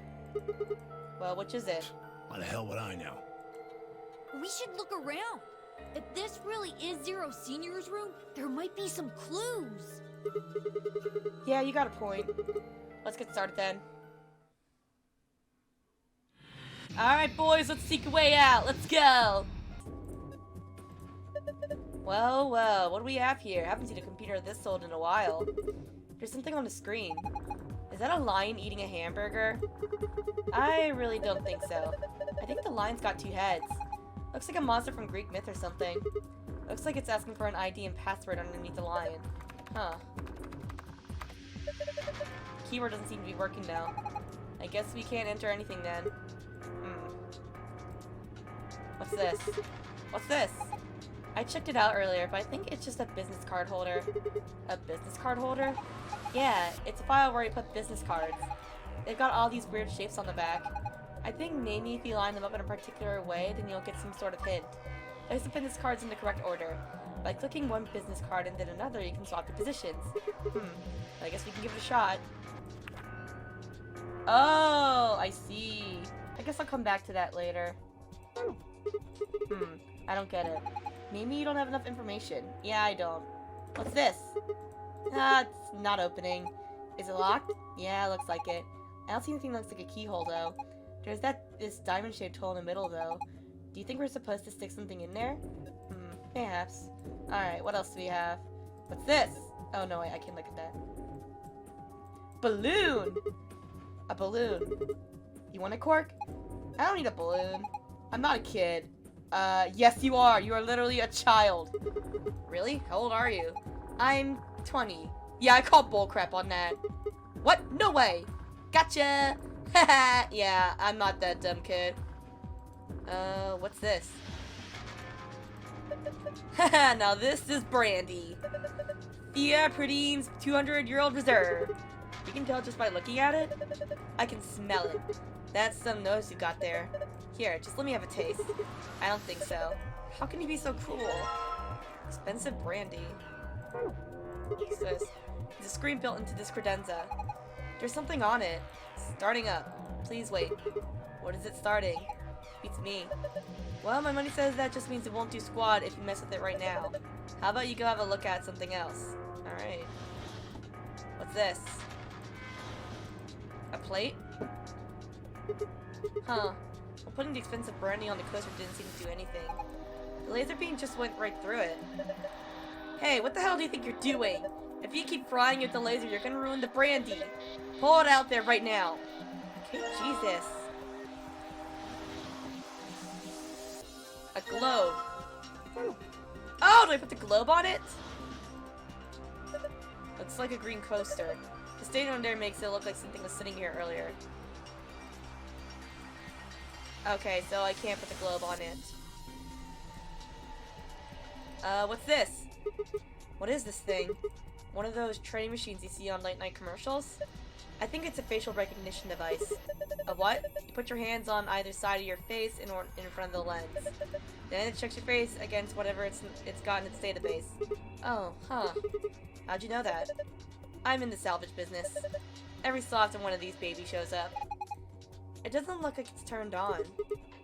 Well, which is it? Why the hell would I know? We should look around. If this really is Zero Senior's room, there might be some clues. Yeah, you got a point. Let's get started then. Alright, boys, let's seek a way out. Let's go. Well, well, what do we have here? I haven't seen a computer this old in a while. There's something on the screen. Is that a lion eating a hamburger? I really don't think so. I think the lion's got 2 heads. Looks like a monster from Greek myth or something. Looks like it's asking for an ID and password underneath the lion. Huh. Keyboard doesn't seem to be working now. I guess we can't enter anything then. What's this? What's this? I checked it out earlier, but I think it's just a business card holder. A business card holder? Yeah, it's a file where you put business cards. They've got all these weird shapes on the back. I think maybe if you line them up in a particular way, then you'll get some sort of hint. Place the business cards in the correct order. By clicking one business card and then another, you can swap the positions. I guess we can give it a shot. Oh, I see. I guess I'll come back to that later. I don't get it. Maybe you don't have enough information. Yeah, I don't. What's this? Ah, it's not opening. Is it locked? Yeah, looks like it. I don't see anything that looks like a keyhole, though. There's this diamond-shaped hole in the middle, though. Do you think we're supposed to stick something in there? Perhaps. Alright, what else do we have? What's this? Oh, no, wait, I can't look at that. Balloon! A balloon. You want a cork? I don't need a balloon. I'm not a kid. Yes you are. You are literally a child. Really? How old are you? I'm 20. Yeah, I call bullcrap on that. What? No way. Gotcha. Haha. Yeah, I'm not that dumb kid. What's this? Haha, now this is brandy. Thea Pradine's 200-year-old reserve. You can tell just by looking at it. I can smell it. That's some nose you got there. Here, just let me have a taste. I don't think so. How can you be so cruel? Expensive brandy. What's this? There's a screen built into this credenza. There's something on it. Starting up. Please wait. What is it starting? Beats me. Well, my money says that just means it won't do squat if you mess with it right now. How about you go have a look at something else? Alright. What's this? A plate? Huh. Well, putting the expensive brandy on the coaster didn't seem to do anything. The laser beam just went right through it. Hey, what the hell do you think you're doing? If you keep frying it with the laser, you're gonna ruin the brandy. Pull it out there right now. Okay, Jesus. A globe. Oh, do I put the globe on it? Looks like a green coaster. The stain on there makes it look like something was sitting here earlier. Okay, so I can't put the globe on it. What's this? What is this thing? one of those training machines you see on late night commercials. I think it's a facial recognition device. A what? You put your hands on either side of your face in front of the lens. Then it checks your face against whatever it's got in its database. Oh, huh. How'd you know that? I'm in the salvage business. Every so often one of these babies shows up. It doesn't look like it's turned on.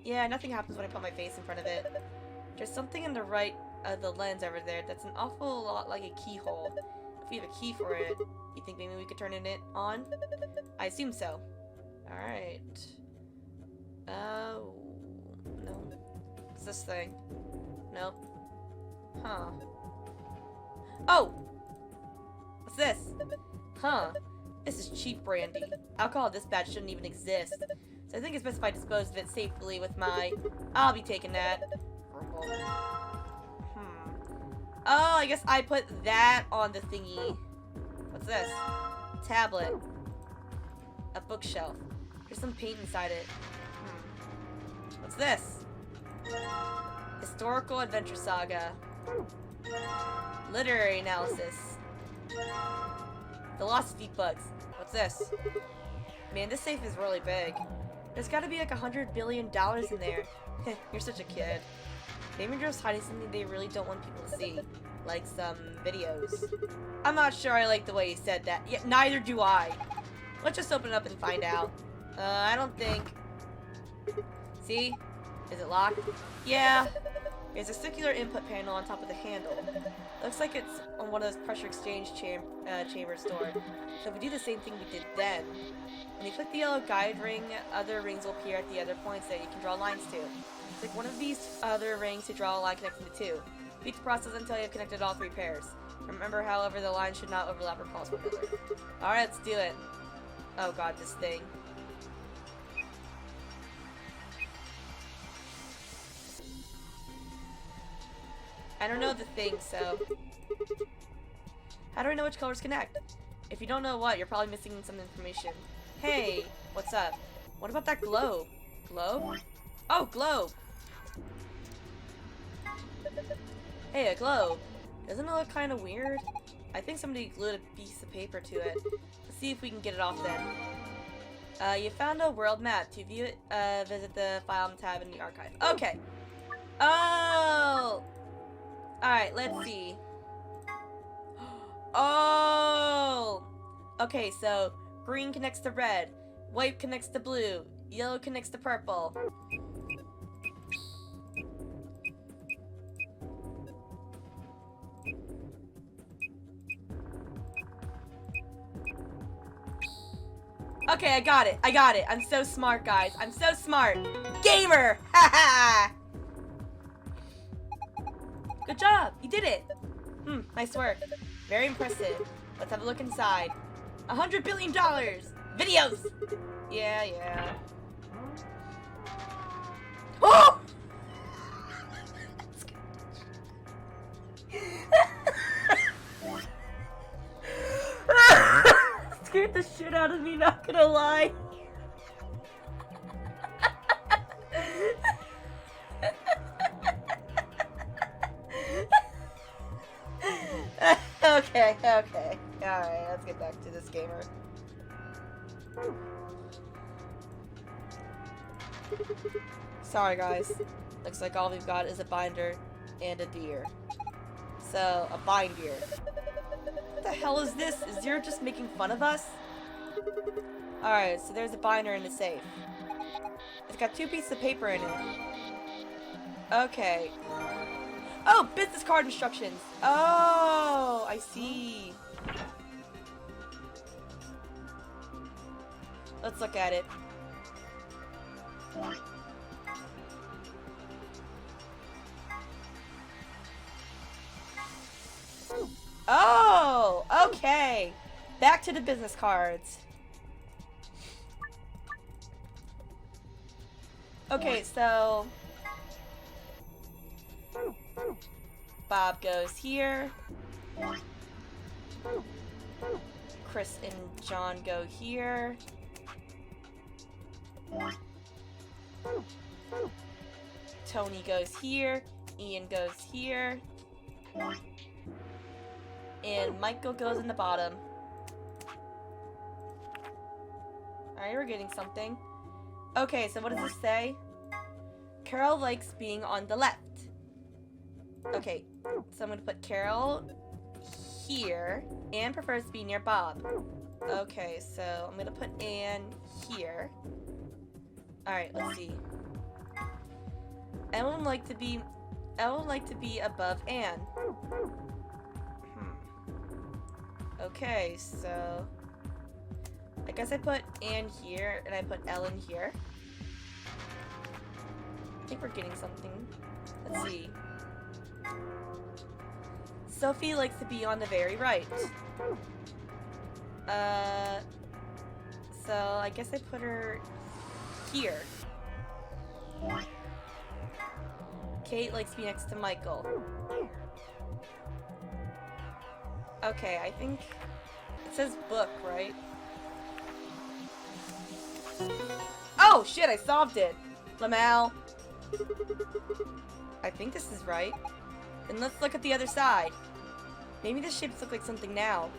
Yeah, nothing happens when I put my face in front of it. There's something in the right of the lens over there that's an awful lot like a keyhole. If we have a key for it, you think maybe we could turn it on? I assume so. Alright. Oh, no. What's this thing? Nope. Huh. Oh! What's this? Huh. This is cheap brandy. Alcohol dispatch shouldn't even exist. So I think it's best if I dispose of it safely with my... I'll be taking that. Oh, I guess I put that on the thingy. What's this? Tablet. A bookshelf. There's some paint inside it. What's this? Historical adventure saga. Literary analysis. Philosophy books. What's this? Man, this safe is really big. There's gotta be like $100 billion in there. You're such a kid. Maybe they're just hiding something they really don't want people to see. Like some videos. I'm not sure I like the way he said that. Yeah, neither do I. Let's just open it up and find out. I don't think... See? Is it locked? Yeah. There's a circular input panel on top of the handle. Looks like it's on one of those pressure exchange chambers stored. So if we do the same thing we did then, when you click the yellow guide ring, other rings will appear at the other points that you can draw lines to. Click one of these other rings to draw a line connecting the two. Repeat the process until you have connected all 3 pairs. Remember, however, the lines should not overlap or cross one another. Alright, let's do it. Oh god, this thing. I don't know the thing, so... How do I know which colors connect? If you don't know what, you're probably missing some information. Hey, what's up? What about that globe? Globe? Oh, globe! Hey, a globe. Doesn't it look kind of weird? I think somebody glued a piece of paper to it. Let's see if we can get it off then. You found a world map. To view it, visit the file tab in the archive. Okay. Oh! Alright, let's see. Oh! Okay, so green connects to red, white connects to blue, yellow connects to purple. Okay, I got it. I got it. I'm so smart, guys. I'm so smart. Gamer! Haha! Good job. You did it. Nice work. Very impressive. Let's have a look inside. $100 billion! Videos! Yeah, yeah. Oh! Scared the shit out of me, not gonna lie. Okay. Alright, let's get back to this gamer. Sorry, guys. Looks like all we've got is a binder and a deer. So, a bind deer. What the hell is this? Is Zero just making fun of us? Alright, so there's a binder in the safe. It's got 2 pieces of paper in it. Okay. Oh, business card instructions. Oh, I see. Let's look at it. Oh, okay. Back to the business cards. Okay, so Bob goes here. Chris and John go here. Tony goes here. Ian goes here. And Michael goes in the bottom. Alright, we're getting something. Okay, so what does this say? Carol likes being on the left. Okay, so I'm gonna put Carol here. Anne prefers to be near Bob. Okay, so I'm gonna put Anne here. Alright, let's see. Ellen would like to be above Anne. Okay, so I guess I put Anne here and I put Ellen here. I think we're getting something. Let's see. Sophie likes to be on the very right. So I guess I put her here. Kate likes to be next to Michael. Okay, I think it says book, right? Oh shit, I solved it! Lamal. I think this is right. Then let's look at the other side. Maybe the shapes look like something now.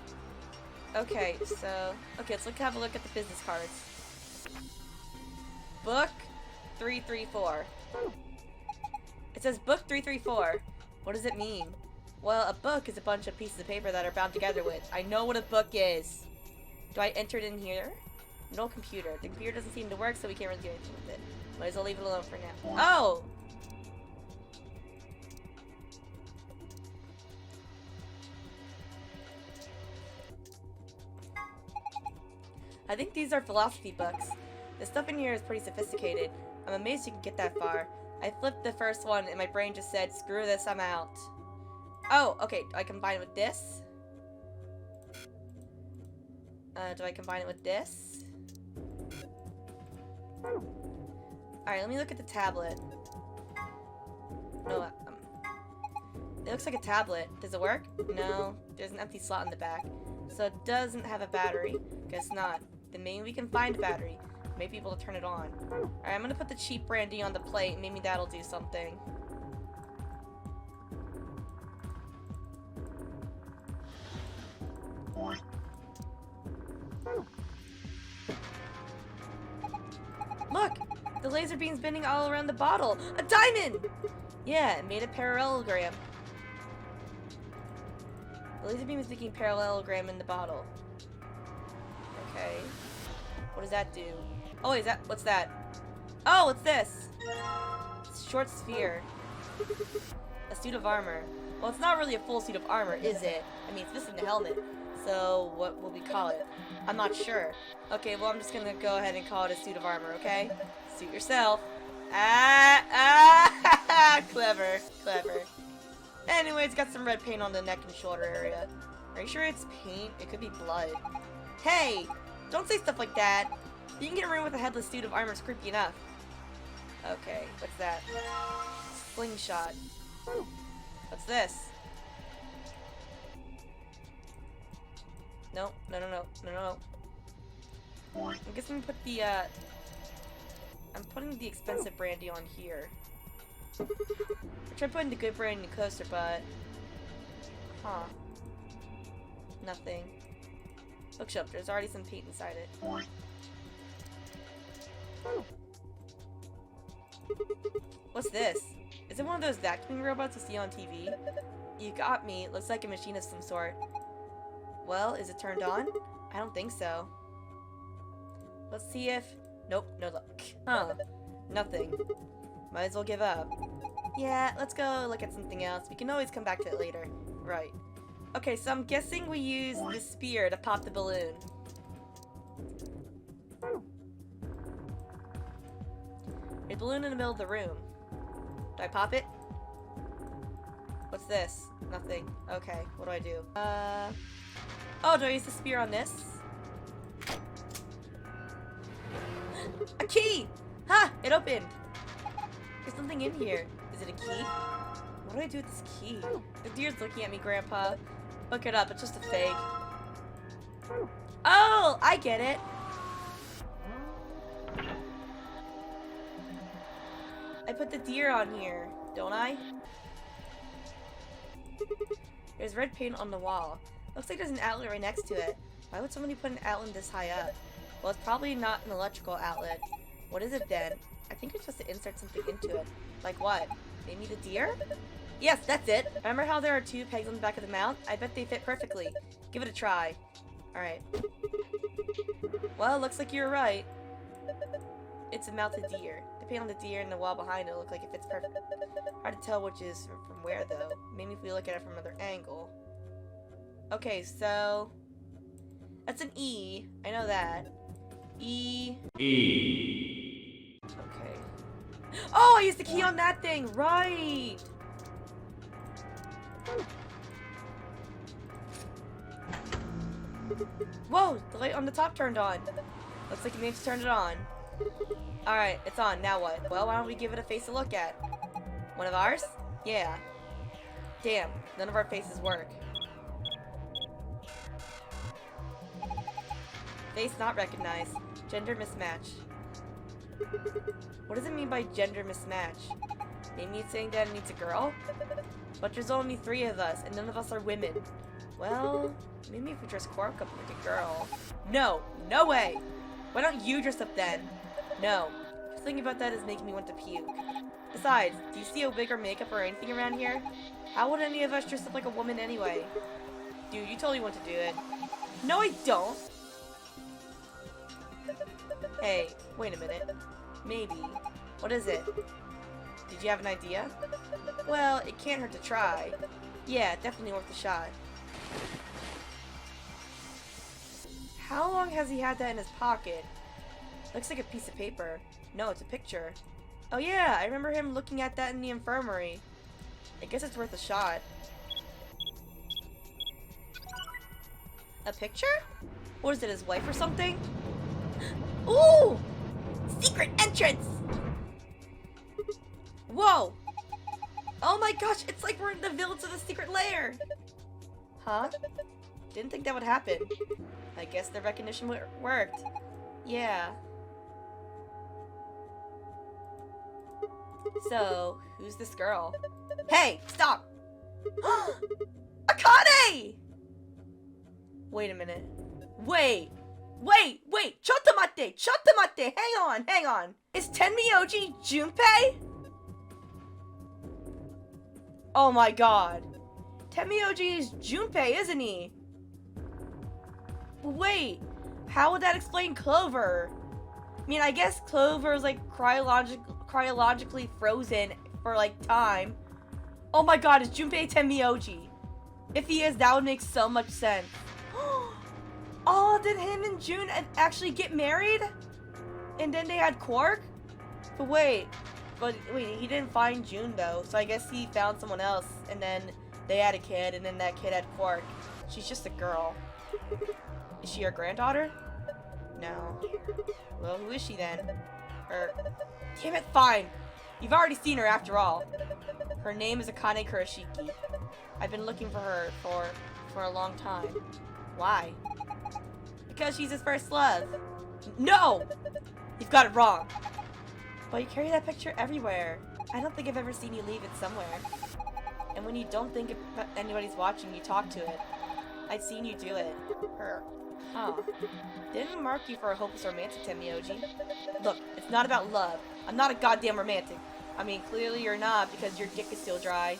Okay, so... Okay, let's have a look at the business cards. Book 334. It says book 334. What does it mean? Well, a book is a bunch of pieces of paper that are bound together with. I know what a book is. Do I enter it in here? No computer. The computer doesn't seem to work, so we can't really do anything with it. Might as well leave it alone for now. Oh! I think these are philosophy books. The stuff in here is pretty sophisticated. I'm amazed you can get that far. I flipped the first one and my brain just said, screw this, I'm out. Oh, okay. Do I combine it with this? Do I combine it with this? Alright, let me look at the tablet. No, it looks like a tablet. Does it work? No. There's an empty slot in the back. So it doesn't have a battery. Guess not. Then maybe we can find a battery. Maybe be able to turn it on. Alright, I'm gonna put the cheap brandy on the plate. Maybe that'll do something. Look! The laser beam's bending all around the bottle! A diamond! Yeah, it made a parallelogram. The laser beam is making a parallelogram in the bottle. Okay. What does that do? Oh, is that... What's that? Oh, what's this? It's a short sphere. A suit of armor. Well, it's not really a full suit of armor, is it? I mean, it's missing the helmet. So, what will we call it? I'm not sure. Okay, well, I'm just gonna go ahead and call it a suit of armor, okay? Suit yourself. Clever, clever. Anyway, it's got some red paint on the neck and shoulder area. Are you sure it's paint? It could be blood. Hey! Don't say stuff like that! Being in a room with a headless suit of armor is creepy enough. Okay, what's that? Slingshot. What's this? No, no, no, no, no, no. I'm guessing put the, I'm putting the expensive brandy on here. I tried putting the good brandy in the coaster, but... Huh. Nothing. Bookshelf, there's already some paint inside it. What's this? Is it one of those vacuuming robots you see on TV? You got me. It looks like a machine of some sort. Well, is it turned on? I don't think so. Let's see if... Nope, no luck. Huh. Nothing. Might as well give up. Yeah, let's go look at something else. We can always come back to it later. Right. Okay, so I'm guessing we use the spear to pop the balloon. There's a balloon in the middle of the room. Do I pop it? What's this? Nothing. Okay, what do I do? Oh, do I use the spear on this? A key! Ha! It opened! There's something in here. Is it a key? What do I do with this key? The deer's looking at me, Grandpa. Look it up, it's just a fake. Oh! I get it! I put the deer on here, don't I? There's red paint on the wall. Looks like there's an outlet right next to it. Why would somebody put an outlet this high up? Well, it's probably not an electrical outlet. What is it then? I think you're supposed to insert something into it. Like what? Maybe the deer? Yes, that's it. Remember how there are 2 pegs on the back of the mount? I bet they fit perfectly. Give it a try. Alright. Well, looks like you're right. It's a mounted deer. The paint on the deer and the wall behind it look like it fits perfect. Hard to tell which is from where, though. Maybe if we look at it from another angle. Okay, so... that's an E. I know that. E. Okay. Oh, I used the key on that thing! Right! Whoa! The light on the top turned on. Looks like you need to turn it on. Alright, it's on. Now what? Well, why don't we give it a face to look at? One of ours? Yeah. Damn, none of our faces work. Face not recognized. Gender mismatch. What does it mean by gender mismatch? Maybe it's saying that it needs a girl? But there's only 3 of us, and none of us are women. Well, maybe if we dress Quark up like a girl. No! No way! Why don't you dress up then? No. Just thinking about that is making me want to puke. Besides, do you see a wig or makeup or anything around here? How would any of us dress up like a woman anyway? Dude, you totally want to do it. No, I don't! Hey, wait a minute. Maybe. What is it? Did you have an idea? Well, it can't hurt to try. Yeah, definitely worth a shot. How long has he had that in his pocket? Looks like a piece of paper. No, it's a picture. Oh yeah, I remember him looking at that in the infirmary. I guess it's worth a shot. A picture? What is it, his wife or something? Ooh! Secret entrance! Whoa! Oh my gosh, it's like we're in the village of the secret lair! Huh? Didn't think that would happen. I guess the recognition worked. Yeah. So, who's this girl? Hey, stop! Akane! Wait a minute. Wait! Chotomate! Chotomate! Hang on! Is Tenmyouji Junpei? Oh my god. Tenmyouji is Junpei, isn't he? Wait, how would that explain Clover? I mean, I guess Clover is like cryologically frozen for like time. Oh my god, is Junpei Tenmyouji? If he is, that would make so much sense. Oh, did him and June actually get married? And then they had Quark? But wait, he didn't find June though, so I guess he found someone else, and then they had a kid, and then that kid had Quark. She's just a girl. Is she your granddaughter? No. Well, who is she then? Damn it, fine. You've already seen her after all. Her name is Akane Kurashiki. I've been looking for her for a long time. Why? Because she's his first love. No! You've got it wrong. Well, you carry that picture everywhere. I don't think I've ever seen you leave it somewhere. And when you don't think anybody's watching, you talk to it. I've seen you do it. Huh. Didn't mark you for a hopeless romantic, Tenmyouji. Look, it's not about love. I'm not a goddamn romantic. I mean, clearly you're not, because your dick is still dry.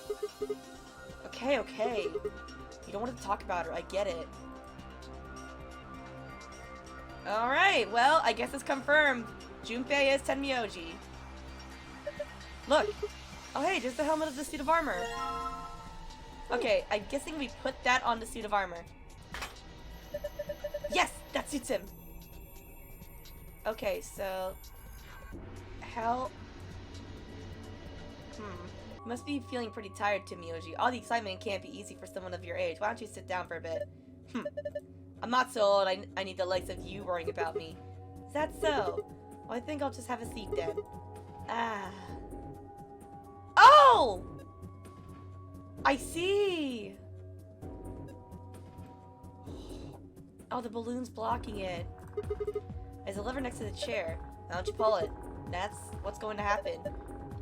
Okay. You don't want to talk about her, I get it. Alright, well, I guess it's confirmed. Junpei is Tenmyouji. Look! Oh hey, there's the helmet of the suit of armor. Okay, I'm guessing we put that on the suit of armor. Yes! That suits him! Okay, so... how... You must be feeling pretty tired, Tenmyouji. All the excitement can't be easy for someone of your age. Why don't you sit down for a bit? I'm not so old, I need the likes of you worrying about me. Is that so? Well, I think I'll just have a seat then. Oh! I see! Oh, the balloon's blocking it. There's a lever next to the chair. Why don't you pull it? That's what's going to happen.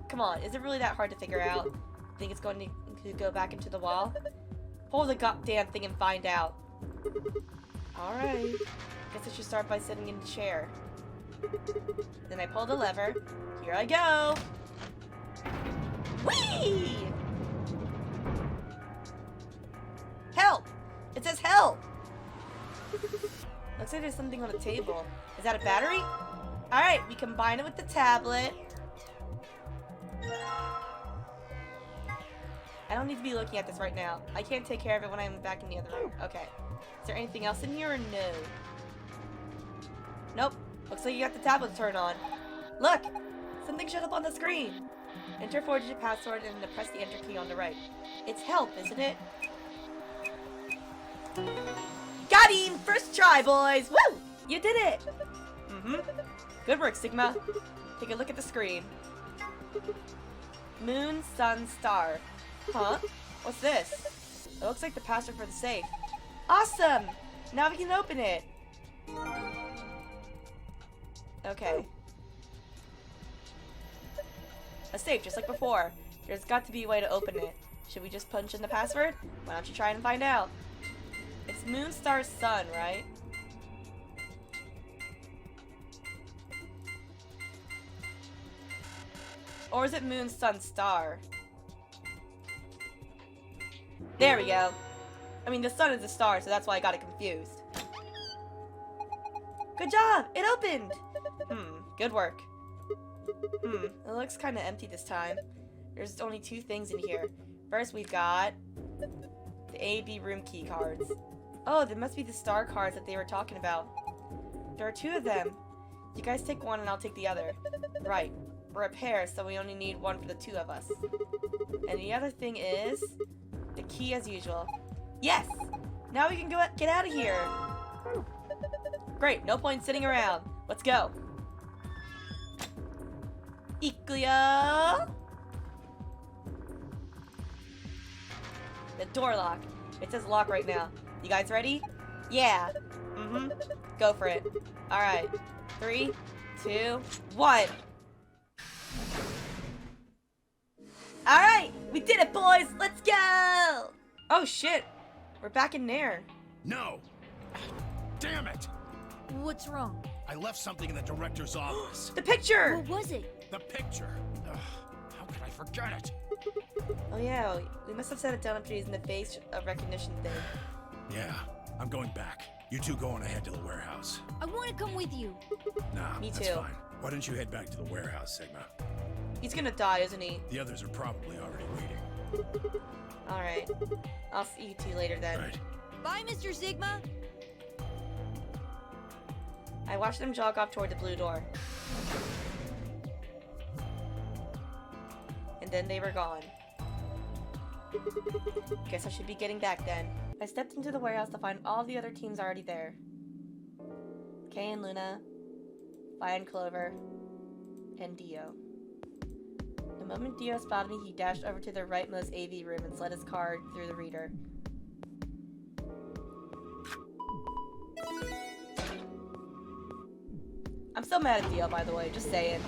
Come on, is it really that hard to figure out? Think it's going to go back into the wall? pull the goddamn thing and find out. Alright. Guess I should start by sitting in the chair. Then I pull the lever. Here I go! Whee! Help! It says help! Looks like there's something on the table. Is that a battery? Alright, we combine it with the tablet. I don't need to be looking at this right now. I can't take care of it when I'm back in the other room. Okay. Is there anything else in here or no? Nope. Looks like you got the tablet turned on. Look! Something showed up on the screen. Enter 4-digit password and then press the enter key on the right. It's help, isn't it? Got him! First try, boys! Woo! You did it! Good work, Sigma. Take a look at the screen. Moon, sun, star. Huh? What's this? It looks like the password for the safe. Awesome! Now we can open it. Okay. A safe, just like before. There's got to be a way to open it. Should we just punch in the password? Why don't you try and find out? It's moon, star, sun, right? Or is it moon, sun, star? There we go. I mean, the sun is a star, so that's why I got it confused. Good job! It opened! Good work. It looks kind of empty this time. There's only 2 things in here. First, we've got the A-B room key cards. Oh, there must be the star cards that they were talking about. There are 2 of them. You guys take one and I'll take the other. Right. We're a pair, so we only need one for the 2 of us. And the other thing is the key as usual. Yes! Now we can get out of here. Great, no point sitting around. Let's go. Ikuyo! The door lock. It says lock right now. You guys ready? Yeah. Go for it. Alright. 3, 2, 1. Alright! We did it, boys! Let's go! Oh, shit. We're back in there. No! Damn it! What's wrong? I left something in the director's office. The picture! What was it? The picture. Ugh, how could I forget it? Oh yeah, we must have set it down up to using the face of recognition thing. Yeah, I'm going back. You 2 go on ahead to the warehouse. I want to come with you. Nah, Me that's too. fine. Why don't you head back to the warehouse, Sigma? He's gonna die, isn't he? The others are probably already waiting. Alright. I'll see you 2 later then. Right. Bye, Mr. Sigma. I watched them jog off toward the blue door. And then they were gone. Guess I should be getting back then. I stepped into the warehouse to find all the other teams already there. Kay and Luna, Vi and Clover, and Dio. The moment Dio spotted me, he dashed over to the rightmost AV room and slid his card through the reader. I'm still mad at Dio, by the way, just saying.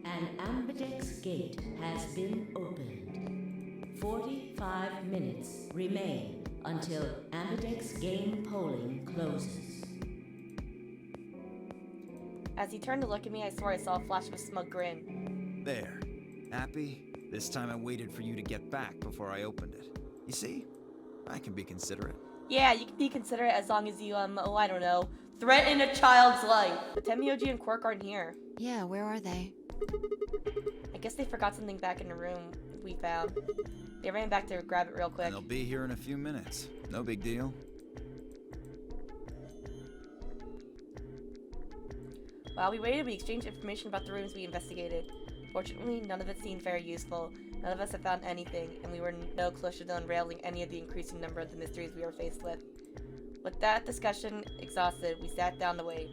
An ambidex gate has been opened. 45 minutes remain until ambidex game polling closes. As he turned to look at me, I swore I saw a flash of a smug grin. There. Happy? This time I waited for you to get back before I opened it. You see? I can be considerate. Yeah, you can be considerate as long as you, oh, I don't know, threaten a child's life. But Tenmyouji and Quirk aren't here. Yeah, where are they? I guess they forgot something back in the room we found. They ran back to grab it real quick. And they'll be here in a few minutes. No big deal. While we waited, we exchanged information about the rooms we investigated. Fortunately, none of it seemed very useful. None of us had found anything, and we were no closer to unrailing any of the increasing number of the mysteries we were faced with. With that discussion exhausted, we sat down to wait.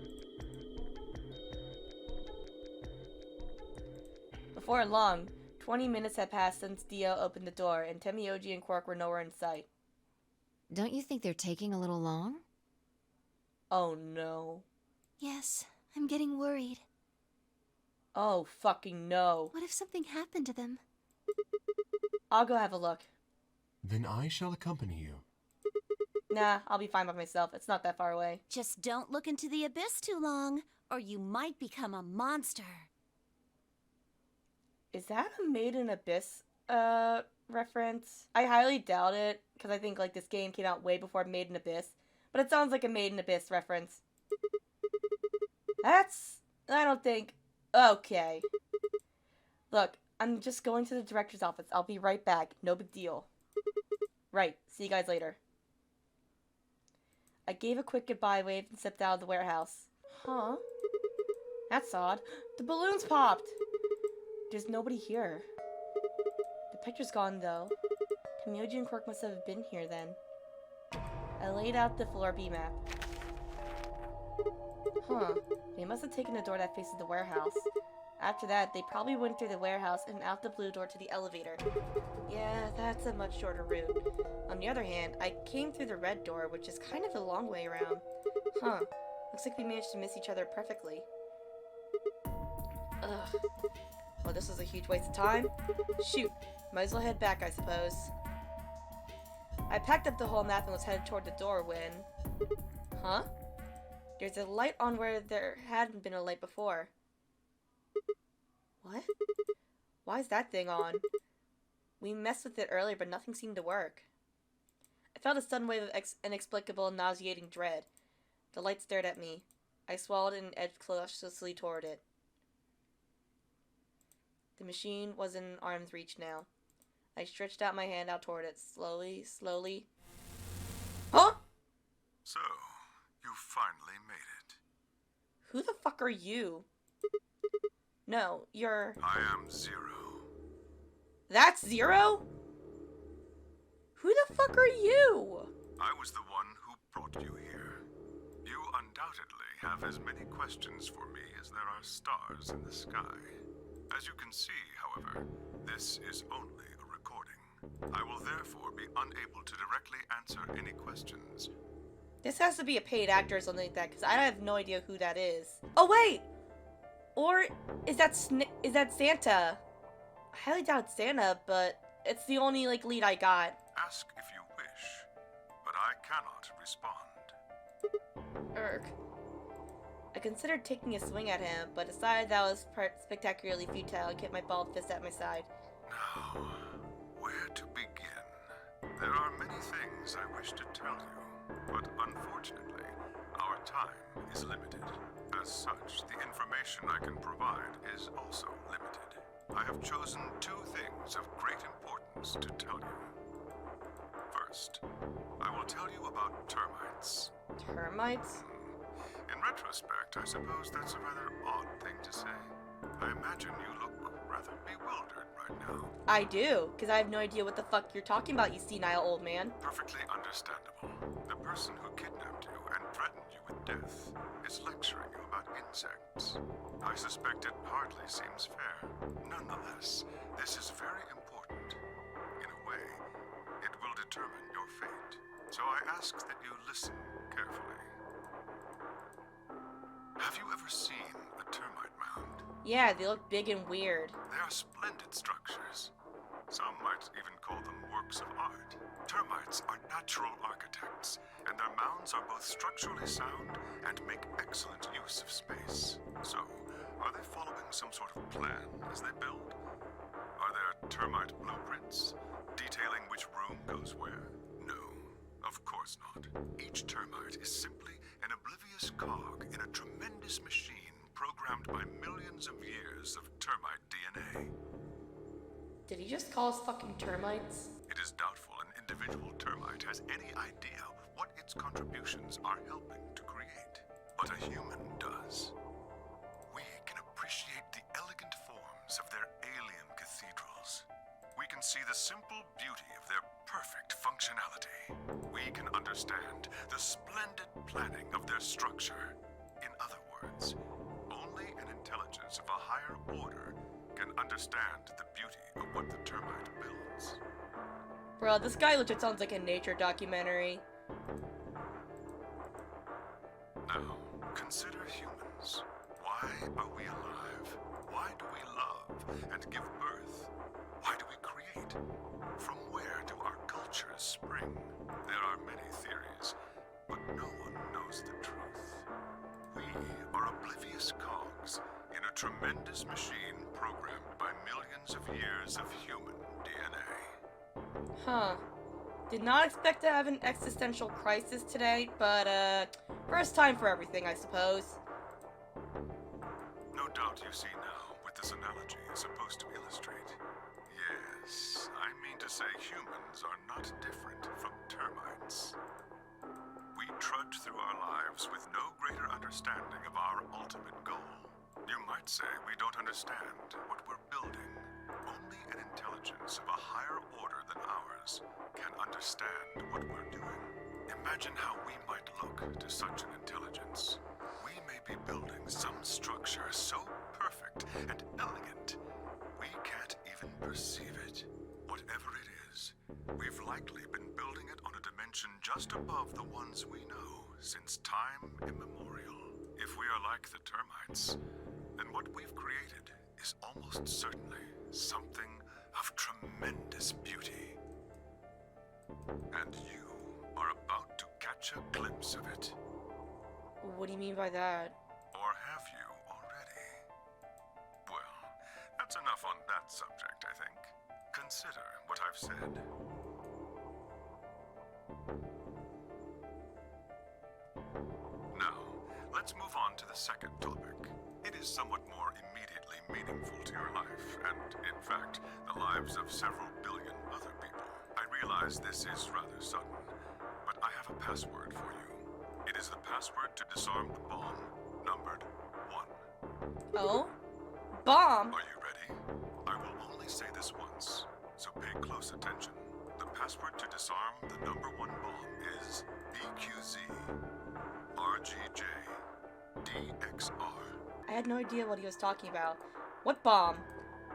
Before long, 20 minutes had passed since Dio opened the door, and Tenmyouji and Quark were nowhere in sight. Don't you think they're taking a little long? Oh no. Yes, I'm getting worried. Oh fucking no. What if something happened to them? I'll go have a look. Then I shall accompany you. Nah, I'll be fine by myself. It's not that far away. Just don't look into the abyss too long, or you might become a monster. Is that a Made in Abyss reference? I highly doubt it, because I think like this game came out way before Made in Abyss. But it sounds like a Made in Abyss reference. I don't think... Okay. Look, I'm just going to the director's office. I'll be right back. No big deal. Right. See you guys later. I gave a quick goodbye wave and stepped out of the warehouse. Huh? That's odd. The balloons popped! There's nobody here. The picture's gone, though. Tenmyouji and Quirk must have been here then. I laid out the floor B map. Huh. They must have taken the door that faces the warehouse. After that, they probably went through the warehouse and out the blue door to the elevator. Yeah, that's a much shorter route. On the other hand, I came through the red door, which is kind of a long way around. Huh. Looks like we managed to miss each other perfectly. Ugh. Well, this was a huge waste of time. Shoot. Might as well head back, I suppose. I packed up the whole map and was headed toward the door when... Huh? There's a light on where there hadn't been a light before. What? Why is that thing on? We messed with it earlier, but nothing seemed to work. I felt a sudden wave of inexplicable, nauseating dread. The light stared at me. I swallowed and edged cautiously toward it. The machine was in arm's reach now. I stretched out my hand out toward it, slowly. Huh? So, you finally made it. Who the fuck are you? No, you're... I am Zero. That's Zero? Who the fuck are you? I was the one who brought you here. You undoubtedly have as many questions for me as there are stars in the sky. As you can see, however, this is only a recording. I will therefore be unable to directly answer any questions. This has to be a paid actor or something like that, because I have no idea who that is. Oh, wait! Or is that Santa? I highly doubt it's Santa, but it's the only, like, lead I got. Ask if you wish, but I cannot respond. Urgh. I considered taking a swing at him, but decided that was spectacularly futile and kept my bald fist at my side. Now, where to begin? There are many things I wish to tell you, but unfortunately, our time is limited. As such, the information I can provide is also limited. I have chosen two things of great importance to tell you. First, I will tell you about termites. Termites? In retrospect, I suppose that's a rather odd thing to say. I imagine you look rather bewildered right now. I do, because I have no idea what the fuck you're talking about, you senile old man. Perfectly understandable. The person who kidnapped you and threatened you with death is lecturing you about insects. I suspect it hardly seems fair. Nonetheless, this is very important. In a way, it will determine your fate. So I ask that you listen carefully. Have you ever seen a termite mound? Yeah, they look big and weird. They are splendid structures. Some might even call them works of art. Termites are natural architects, and their mounds are both structurally sound and make excellent use of space. So, are they following some sort of plan as they build? Are there termite blueprints, detailing which room goes where? No, of course not. Each termite is simply an oblivious cog in a tremendous machine programmed by millions of years of termite DNA. Did he just call us fucking termites? It is doubtful an individual termite has any idea what its contributions are helping to create. But a human does. We can appreciate the elegant forms of their alien cathedrals. We can see the simple beauty of their perfect functionality. We can understand the splendid planning of their structure. In other words, only an intelligence of a higher order can understand the beauty of what the termite builds. Bro, this guy legit sounds like a nature documentary. Now, consider humans. Why are we alive? Why do we love and give birth? Why do we create? From where do our cultures spring? There are many theories, but no one knows the truth. We are oblivious cogs in a tremendous machine programmed by millions of years of human DNA. Huh. Did not expect to have an existential crisis today, but, first time for everything, I suppose. No doubt you see now what this analogy is supposed to illustrate. Yes, I mean to say humans are not different from termites. We trudge through our lives with no greater understanding of our ultimate goal. You might say we don't understand what we're building. Only an intelligence of a higher order than ours can understand what we're doing. Imagine how we might look to such an intelligence. We may be building some structure so perfect and elegant, we can't even perceive it. Whatever it is, we've likely been building it on a dimension just above the ones we know since time immemorial. If we are like the termites, then what we've created is almost certainly something of tremendous beauty. And you are about to catch a glimpse of it. What do you mean by that? Or have you already? Well, that's enough on that subject, I think. Consider what I've said. Now, let's move on to the second topic. It is somewhat more immediately meaningful to your life, and, in fact, the lives of several billion other people. I realize this is rather sudden, but I have a password for you. It is the password to disarm the bomb, numbered 1. Oh? Bomb? Are you ready? I will only say this once, so pay close attention. The password to disarm the number 1 bomb is BQZ, RGJ, DXR. I had no idea what he was talking about. What bomb?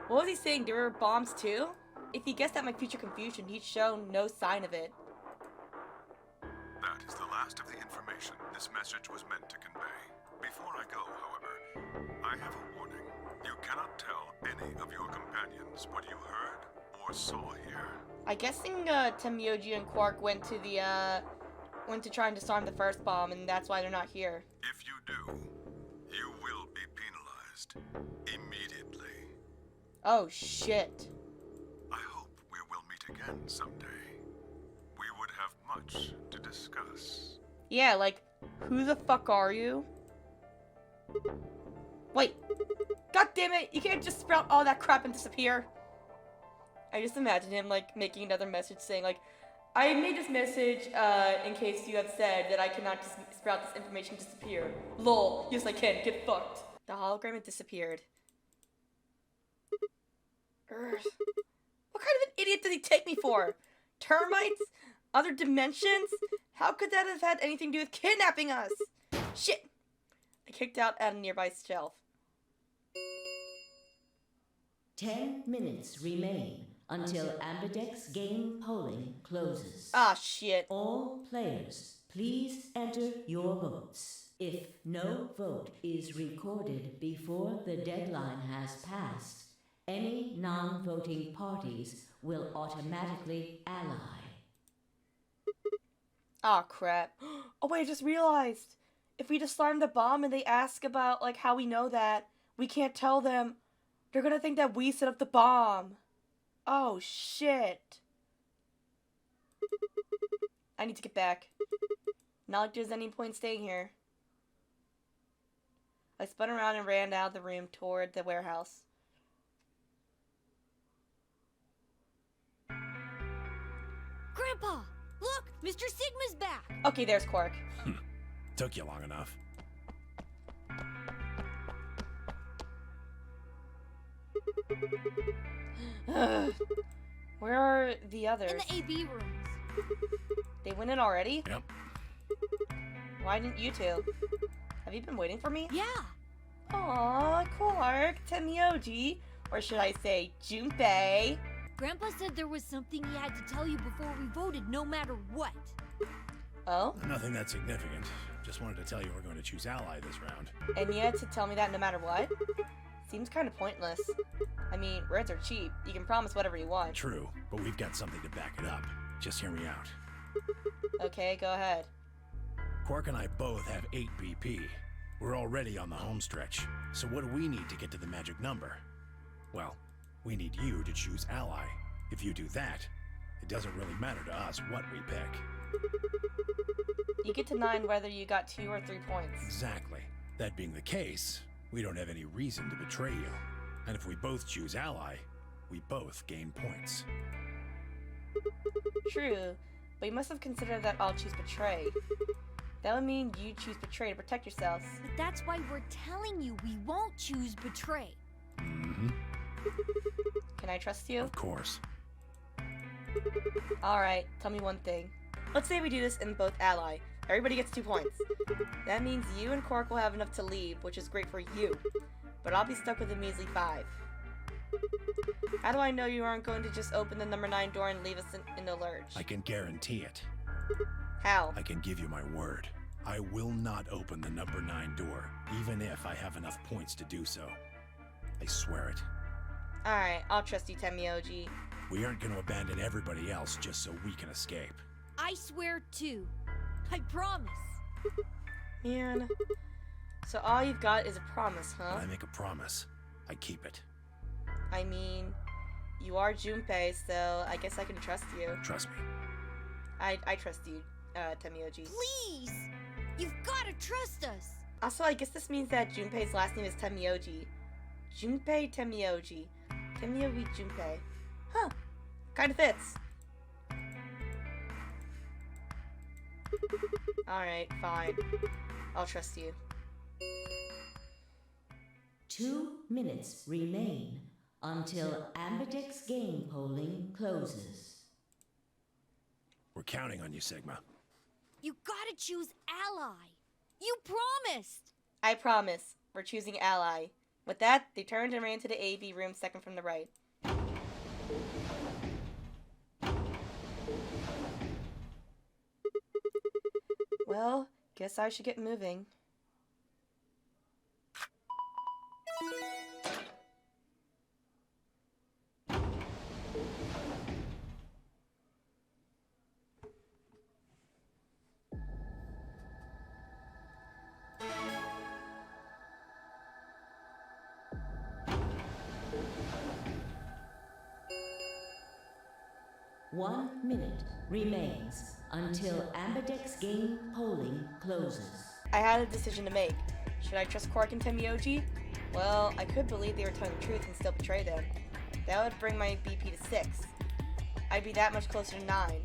What was he saying? There were bombs too? If he guessed at my future confusion, he'd shown no sign of it. That is the last of the information this message was meant to convey. Before I go, however, I have a warning. You cannot tell any of your companions what you heard or saw here. I'm guessing Tenmyouji and Quark went to try and disarm the first bomb, and that's why they're not here. If you do, you will be penalized immediately. Oh shit. I hope we will meet again someday. We would have much to discuss. Yeah, like, who the fuck are you? Wait. God damn it, you can't just sprout all that crap and disappear. I just imagine him, like, making another message saying, like, I made this message, in case you have said that I cannot just sprout this information and disappear. Lol, yes I can, get fucked. The hologram had disappeared. Urgh. What kind of an idiot does he take me for? Termites? Other dimensions? How could that have had anything to do with kidnapping us? Shit! I kicked out at a nearby shelf. 10 minutes remain until Ambidex game polling closes. Ah, shit. All players, please enter your votes. If no vote is recorded before the deadline has passed, any non-voting parties will automatically ally. Ah, crap. Oh, wait, I just realized. If we disarm the bomb and they ask about, like, how we know that, we can't tell them. They're gonna think that we set up the bomb. Oh, shit. I need to get back. Not like there's any point staying here. I spun around and ran out of the room toward the warehouse. Grandpa, look, Mr. Sigma's back. Okay, there's Quark. Took you long enough. Where are the others? In the AB rooms. They went in already? Yep. Why didn't you two? Have you been waiting for me? Yeah. Aww, Quark, Tenmyouji, or should I say Junpei? Grandpa said there was something he had to tell you before we voted, no matter what. Oh? Nothing that significant. Just wanted to tell you we're going to choose Ally this round. And you had to tell me that no matter what? Seems kind of pointless. I mean, words are cheap. You can promise whatever you want. True, but we've got something to back it up. Just hear me out. Okay, go ahead. Quark and I both have 8 BP. We're already on the home stretch. So what do we need to get to the magic number? Well, we need you to choose ally. If you do that, it doesn't really matter to us what we pick. You get to 9 whether you got 2 or 3 points. Exactly. That being the case, we don't have any reason to betray you. And if we both choose ally, we both gain points. True, but you must have considered that I'll choose betray. That would mean you choose betray to protect yourselves. But that's why we're telling you we won't choose betray. Mm-hmm. Can I trust you? Of course. Alright, tell me one thing. Let's say we do this in both ally. Everybody gets 2 points. That means you and Quark will have enough to leave, which is great for you. But I'll be stuck with a measly 5. How do I know you aren't going to just open the number 9 door and leave us in the lurch? I can guarantee it. How? I can give you my word. I will not open the number 9 door, even if I have enough points to do so. I swear it. Alright, I'll trust you, Tenmyouji. We aren't going to abandon everybody else just so we can escape. I swear too. I promise. Man. So all you've got is a promise, huh? When I make a promise, I keep it. I mean, you are Junpei, so I guess I can trust you. Trust me. I trust you, Tenmyouji. Please! You've gotta trust us! Also, I guess this means that Junpei's last name is Tenmyouji. Junpei Tenmyouji. Tenmyouji Junpei. Huh. Kinda fits. Alright, fine. I'll trust you. 2 minutes remain until Ambidex game polling closes. We're counting on you, Sigma. You gotta choose ally! You promised! I promise. We're choosing ally. With that, they turned and ran to the AV room second from the right. Well, guess I should get moving. One minute remains until Ambidex game polling closes. I had a decision to make. Should I trust Quark and Tenmyouji? Well, I could believe they were telling the truth and still betray them. That would bring my BP to 6. I'd be that much closer to 9.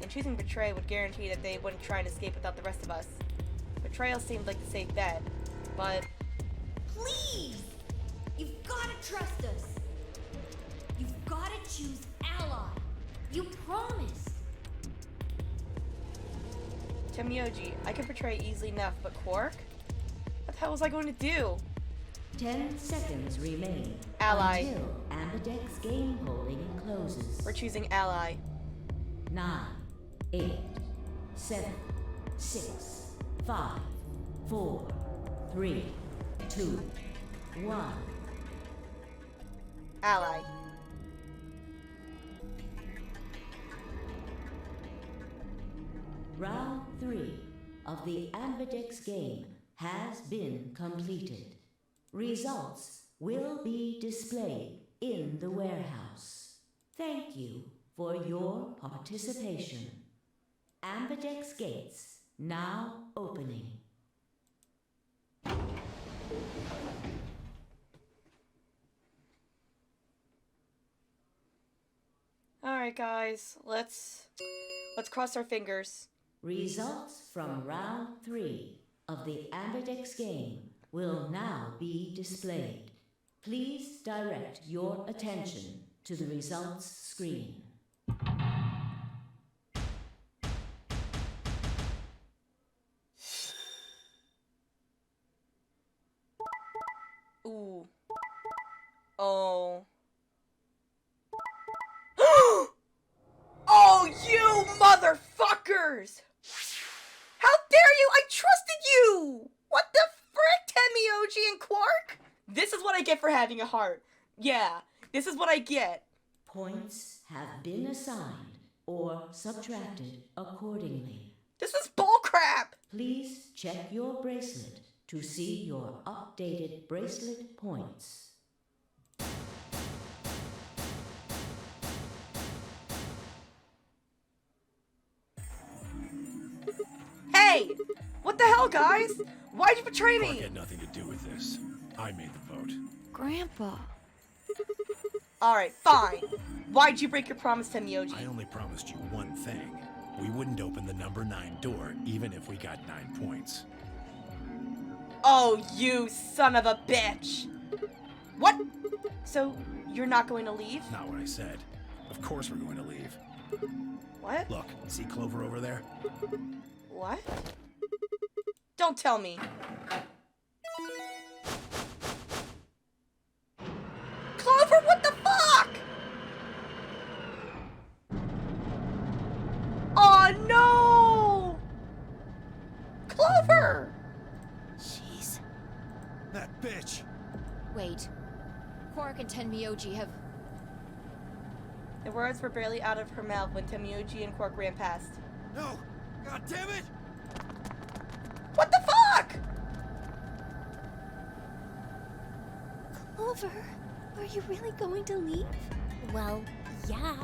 And choosing betray would guarantee that they wouldn't try and escape without the rest of us. Betrayal seemed like the safe bet, but... Please! You've gotta trust us! You've gotta choose ally! You promised! Tenmyouji, I could betray easily enough, but Quark? What the hell was I going to do? 10 seconds remain Ally. until Ambidex game polling closes. We're choosing ally. 9, 8, 7, 6, 5, 4, 3, 2, 1. Ally. Round 3 of the Ambidex game has been completed. Results will be displayed in the warehouse. Thank you for your participation. Ambidex gates now opening. Alright guys, let's cross our fingers. Results from round 3 of the Ambidex game will now be displayed. Please direct your attention to the results screen. Ooh. Oh. Oh, you motherfuckers! How dare you! I trusted you! What the frick, Tenmyouji and Quark? This is what I get for having a heart. Yeah, this is what I get. Points have been assigned or subtracted accordingly. This is bullcrap! Please check your bracelet to see your updated bracelet points. Hey! What the hell, guys? Why'd you betray Clark me? had nothing to do with this. I made the vote. Grandpa. Alright, fine. Why'd you break your promise, Tenmyouji? I only promised you one thing. We wouldn't open the number 9 door, even if we got 9 points. Oh, you son of a bitch! What? So, you're not going to leave? Not what I said. Of course we're going to leave. What? Look, see Clover over there? What? Don't tell me. Clover, what the fuck? Oh no! Clover! Jeez. That bitch! Wait. Quark and Tenmyouji have... The words were barely out of her mouth when Tenmyouji and Quark ran past. No! God damn it! What the fuck? Clover, are you really going to leave? Well, yeah.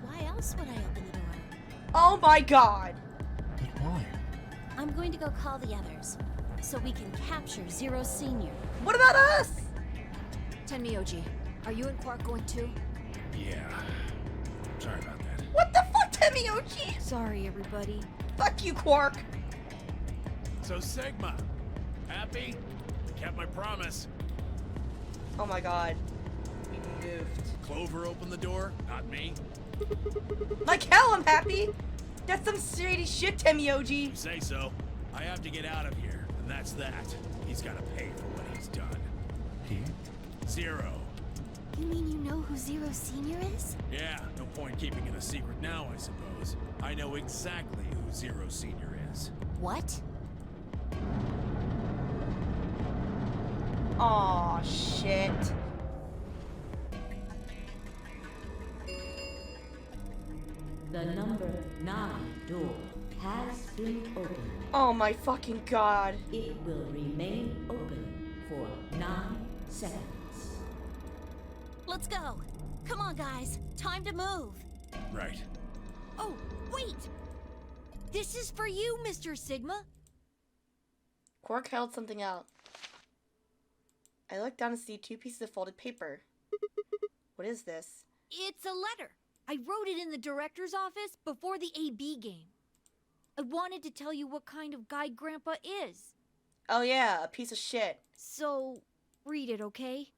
Why else would I open the door? Oh my god. But why? I'm going to go call the others, so we can capture Zero Senior. What about us? Tenmyouji, are you and Quark going too? Yeah. Sorry about that. What the fuck, Tenmyouji? Sorry, everybody. Fuck you, Quark. So Sigma, happy? Kept my promise. Oh my god. We moved. Clover opened the door, not me. Like hell, I'm happy. That's some shady shit, Tenmyouji. You say so. I have to get out of here, and that's that. He's gotta pay for what he's done. He? Zero. You mean you know who Zero Senior is? Yeah, no point keeping it a secret now, I suppose. I know exactly who Zero Senior is. What? Aw, shit. The number 9 door has been opened. Oh my fucking god. It will remain open for 9 seconds. Let's go. Come on, guys. Time to move. Right. Oh, wait! This is for you, Mr. Sigma. Quark held something out. I looked down to see 2 pieces of folded paper. What is this? It's a letter. I wrote it in the director's office before the AB game. I wanted to tell you what kind of guy Grandpa is. Oh yeah, a piece of shit. So, read it, okay?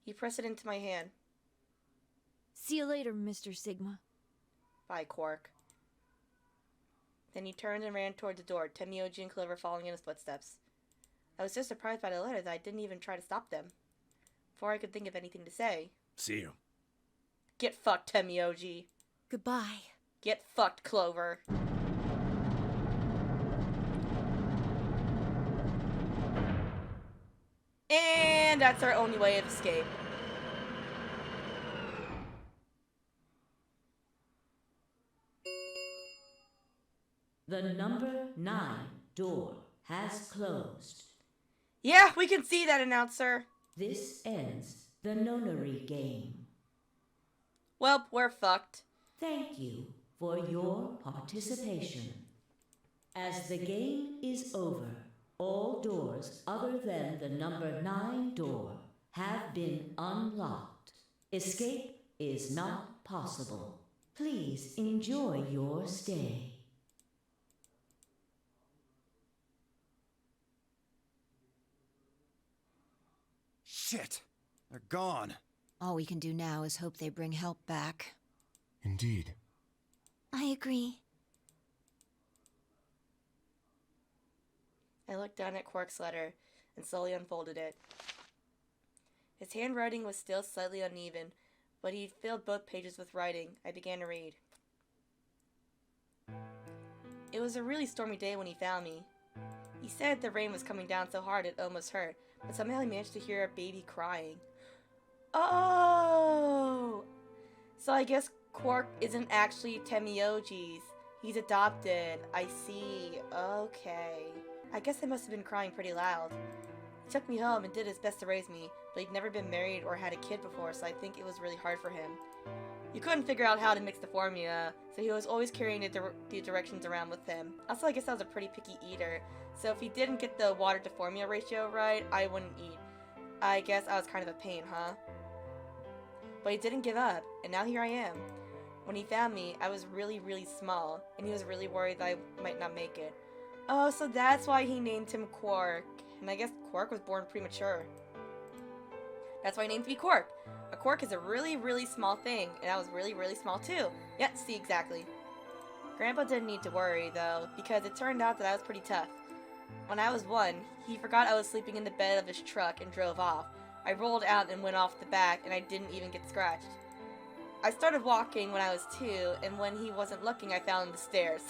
He pressed it into my hand. See you later, Mr. Sigma. Bye, Quark. Then he turned and ran toward the door, Tenmyouji and Clover following in his footsteps. I was so surprised by the letter that I didn't even try to stop them. Before I could think of anything to say. See you. Get fucked, Tenmyouji. Goodbye. Get fucked, Clover. And that's our only way of escape. The number 9 door has closed. Yeah, we can see that, announcer. This ends the nonary game. Well, we're fucked. Thank you for your participation. As the game is over, all doors other than the number 9 door have been unlocked. Escape is not possible. Please enjoy your stay. Shit! They're gone. All we can do now is hope they bring help back. Indeed. I agree. I looked down at Quark's letter and slowly unfolded it. His handwriting was still slightly uneven, but he'd filled both pages with writing. I began to read. It was a really stormy day when he found me. He said the rain was coming down so hard it almost hurt, but somehow he managed to hear a baby crying. Oh! So I guess Quark isn't actually Tenmyouji's. He's adopted. I see. Okay. I guess I must have been crying pretty loud. He took me home and did his best to raise me, but he'd never been married or had a kid before, so I think it was really hard for him. He couldn't figure out how to mix the formula, so he was always carrying the directions around with him. Also, I guess I was a pretty picky eater, so if he didn't get the water to formula ratio right, I wouldn't eat. I guess I was kind of a pain, huh? But he didn't give up, and now here I am. When he found me, I was really, really small, and he was really worried that I might not make it. Oh, so that's why he named him Quark. And I guess Quark was born premature. That's why he named me Quark. A quark is a really, really small thing, and I was really, really small too. Yeah, see, exactly. Grandpa didn't need to worry, though, because it turned out that I was pretty tough. When I was 1, he forgot I was sleeping in the bed of his truck and drove off. I rolled out and went off the back, and I didn't even get scratched. I started walking when I was 2, and when he wasn't looking, I fell on the stairs.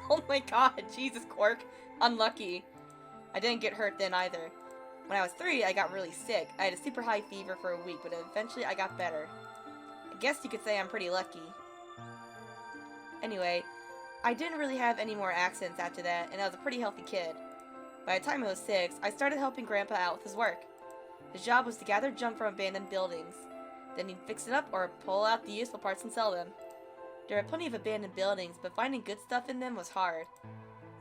Oh my god, Jesus, Quark. Unlucky. I didn't get hurt then either. When I was 3, I got really sick. I had a super high fever for a week, but eventually I got better. I guess you could say I'm pretty lucky. Anyway, I didn't really have any more accidents after that, and I was a pretty healthy kid. By the time I was 6, I started helping Grandpa out with his work. His job was to gather junk from abandoned buildings. Then he'd fix it up or pull out the useful parts and sell them. There were plenty of abandoned buildings, but finding good stuff in them was hard.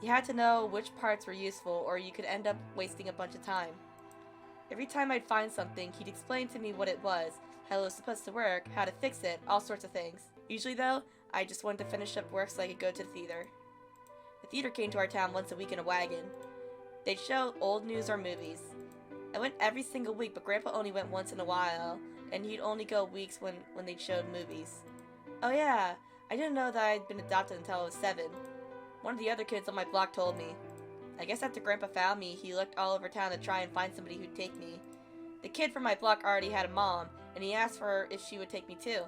You had to know which parts were useful, or you could end up wasting a bunch of time. Every time I'd find something, he'd explain to me what it was, how it was supposed to work, how to fix it, all sorts of things. Usually though, I just wanted to finish up work so I could go to the theater. The theater came to our town once a week in a wagon. They'd show old news or movies. I went every single week, but Grandpa only went once in a while, and he'd only go weeks when they showed movies. Oh yeah, I didn't know that I'd been adopted until I was 7. One of the other kids on my block told me. I guess after Grandpa found me, he looked all over town to try and find somebody who'd take me. The kid from my block already had a mom, and he asked her if she would take me too.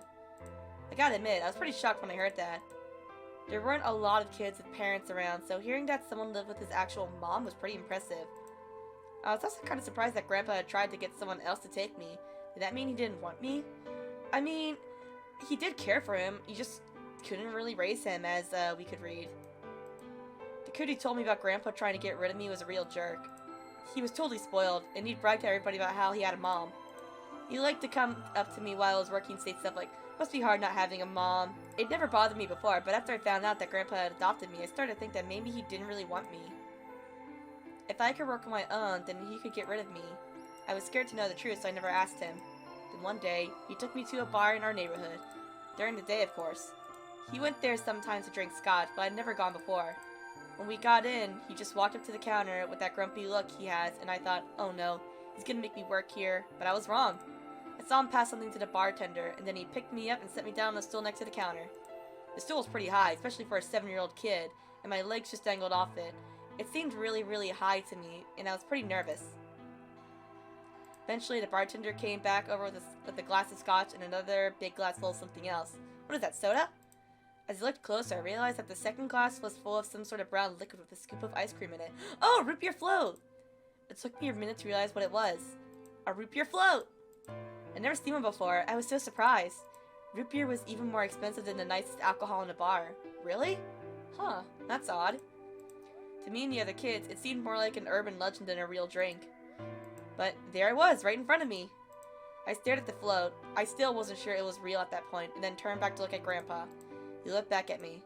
I gotta admit, I was pretty shocked when I heard that. There weren't a lot of kids with parents around, so hearing that someone lived with his actual mom was pretty impressive. I was also kind of surprised that Grandpa had tried to get someone else to take me. Did that mean he didn't want me? I mean, he did care for him, he just couldn't really raise him, as we could read. The kid who told me about Grandpa trying to get rid of me was a real jerk. He was totally spoiled, and he'd brag to everybody about how he had a mom. He liked to come up to me while I was working and say stuff like, "Must be hard not having a mom." It never bothered me before, but after I found out that Grandpa had adopted me, I started to think that maybe he didn't really want me. If I could work on my own, then he could get rid of me. I was scared to know the truth, so I never asked him. Then one day, he took me to a bar in our neighborhood. During the day, of course. He went there sometimes to drink scotch, but I'd never gone before. When we got in, he just walked up to the counter with that grumpy look he has, and I thought, oh no, he's gonna make me work here, but I was wrong. I saw him pass something to the bartender, and then he picked me up and set me down on the stool next to the counter. The stool was pretty high, especially for a 7-year-old kid, and my legs just dangled off it. It seemed really, really high to me, and I was pretty nervous. Eventually, the bartender came back over with a glass of scotch and another big glass full of something else. What is that, soda? As I looked closer, I realized that the second glass was full of some sort of brown liquid with a scoop of ice cream in it. Oh, root beer float! It took me a minute to realize what it was. A root beer float! I'd never seen one before. I was so surprised. Root beer was even more expensive than the nicest alcohol in a bar. Really? Huh, that's odd. To me and the other kids, it seemed more like an urban legend than a real drink. But there I was, right in front of me. I stared at the float. I still wasn't sure it was real at that point, and then turned back to look at Grandpa. He looked back at me.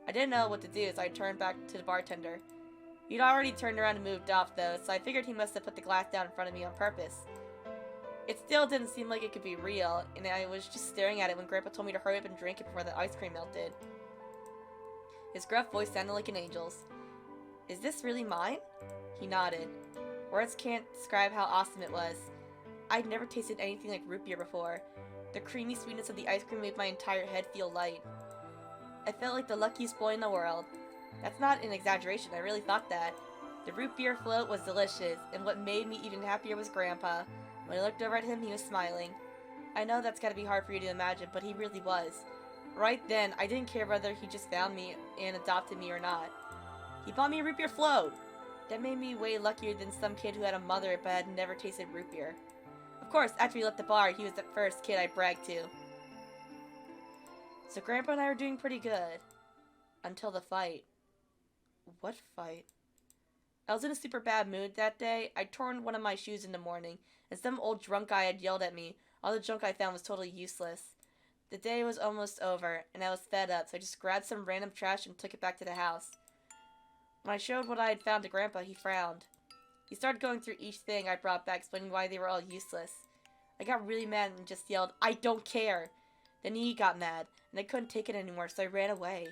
I didn't know what to do, so I turned back to the bartender. He'd already turned around and moved off, though, so I figured he must have put the glass down in front of me on purpose. It still didn't seem like it could be real, and I was just staring at it when Grandpa told me to hurry up and drink it before the ice cream melted. His gruff voice sounded like an angel's. Is this really mine? He nodded. Words can't describe how awesome it was. I'd never tasted anything like root beer before. The creamy sweetness of the ice cream made my entire head feel light. I felt like the luckiest boy in the world. That's not an exaggeration, I really thought that. The root beer float was delicious, and what made me even happier was Grandpa. When I looked over at him, he was smiling. I know that's gotta be hard for you to imagine, but he really was. Right then, I didn't care whether he just found me and adopted me or not. He bought me a root beer float! That made me way luckier than some kid who had a mother but had never tasted root beer. Of course, after he left the bar, he was the first kid I bragged to. So Grandpa and I were doing pretty good. Until the fight. What fight? I was in a super bad mood that day. I'd torn one of my shoes in the morning, and some old drunk guy had yelled at me. All the junk I found was totally useless. The day was almost over, and I was fed up, so I just grabbed some random trash and took it back to the house. When I showed what I had found to Grandpa, he frowned. He started going through each thing I brought back, explaining why they were all useless. I got really mad and just yelled, "I don't care!" Then he got mad, and I couldn't take it anymore, so I ran away.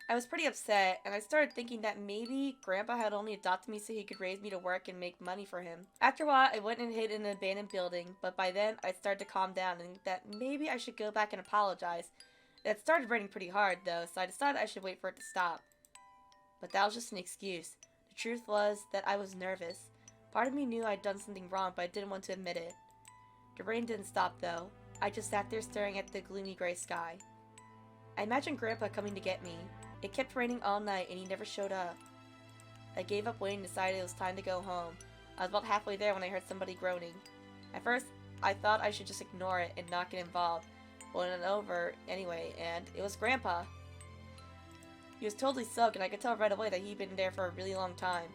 I was pretty upset, and I started thinking that maybe Grandpa had only adopted me so he could raise me to work and make money for him. After a while, I went and hid in an abandoned building, but by then, I started to calm down and that maybe I should go back and apologize. It started raining pretty hard, though, so I decided I should wait for it to stop. But that was just an excuse. The truth was that I was nervous. Part of me knew I'd done something wrong, but I didn't want to admit it. The rain didn't stop, though. I just sat there staring at the gloomy gray sky. I imagined Grandpa coming to get me. It kept raining all night, and he never showed up. I gave up waiting and decided it was time to go home. I was about halfway there when I heard somebody groaning. At first, I thought I should just ignore it and not get involved, but it went over anyway, and it was Grandpa. He was totally soaked, and I could tell right away that he'd been there for a really long time.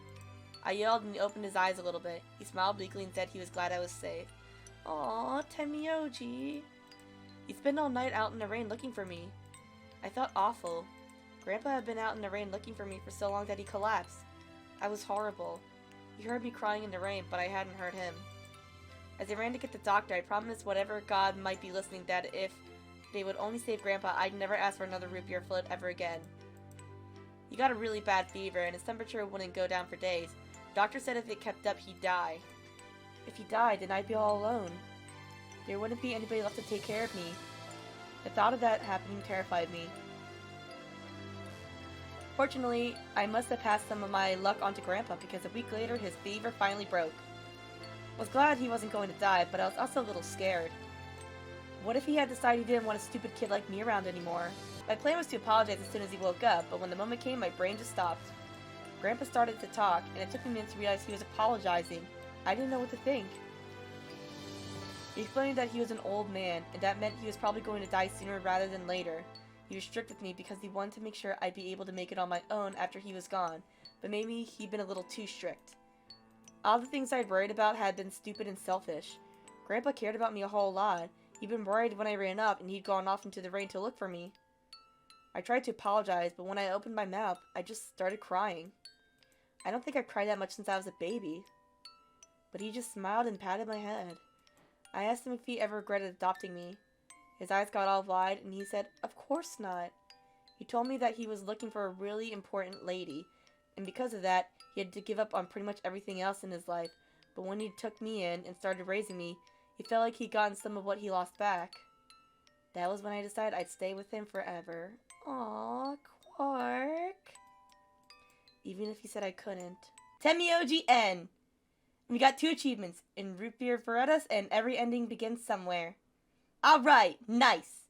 I yelled, and he opened his eyes a little bit. He smiled bleakly and said he was glad I was safe. "Aw, Tenmyouji." He spent all night out in the rain looking for me. I felt awful. Grandpa had been out in the rain looking for me for so long that he collapsed. I was horrible. He heard me crying in the rain, but I hadn't heard him. As I ran to get the doctor, I promised whatever God might be listening that if they would only save Grandpa, I'd never ask for another root beer float ever again. He got a really bad fever, and his temperature wouldn't go down for days. The doctor said if it kept up, he'd die. If he died, then I'd be all alone. There wouldn't be anybody left to take care of me. The thought of that happening terrified me. Fortunately, I must have passed some of my luck onto Grandpa because a week later his fever finally broke. I was glad he wasn't going to die, but I was also a little scared. What if he had decided he didn't want a stupid kid like me around anymore? My plan was to apologize as soon as he woke up, but when the moment came, my brain just stopped. Grandpa started to talk, and it took me a minute to realize he was apologizing. I didn't know what to think. He explained that he was an old man, and that meant he was probably going to die sooner rather than later. He was strict with me because he wanted to make sure I'd be able to make it on my own after he was gone, but maybe he'd been a little too strict. All the things I'd worried about had been stupid and selfish. Grandpa cared about me a whole lot. He'd been worried when I ran up, and he'd gone off into the rain to look for me. I tried to apologize, but when I opened my mouth, I just started crying. I don't think I've cried that much since I was a baby. But he just smiled and patted my head. I asked him if he ever regretted adopting me. His eyes got all wide, and he said, "Of course not." He told me that he was looking for a really important lady, and because of that, he had to give up on pretty much everything else in his life. But when he took me in and started raising me, he felt like he'd gotten some of what he lost back. That was when I decided I'd stay with him forever. Aww, Quark. Even if he said I couldn't. Tenmyouji N! We got 2 achievements, in Root Beer Veredas and Every Ending Begins Somewhere. Alright, nice!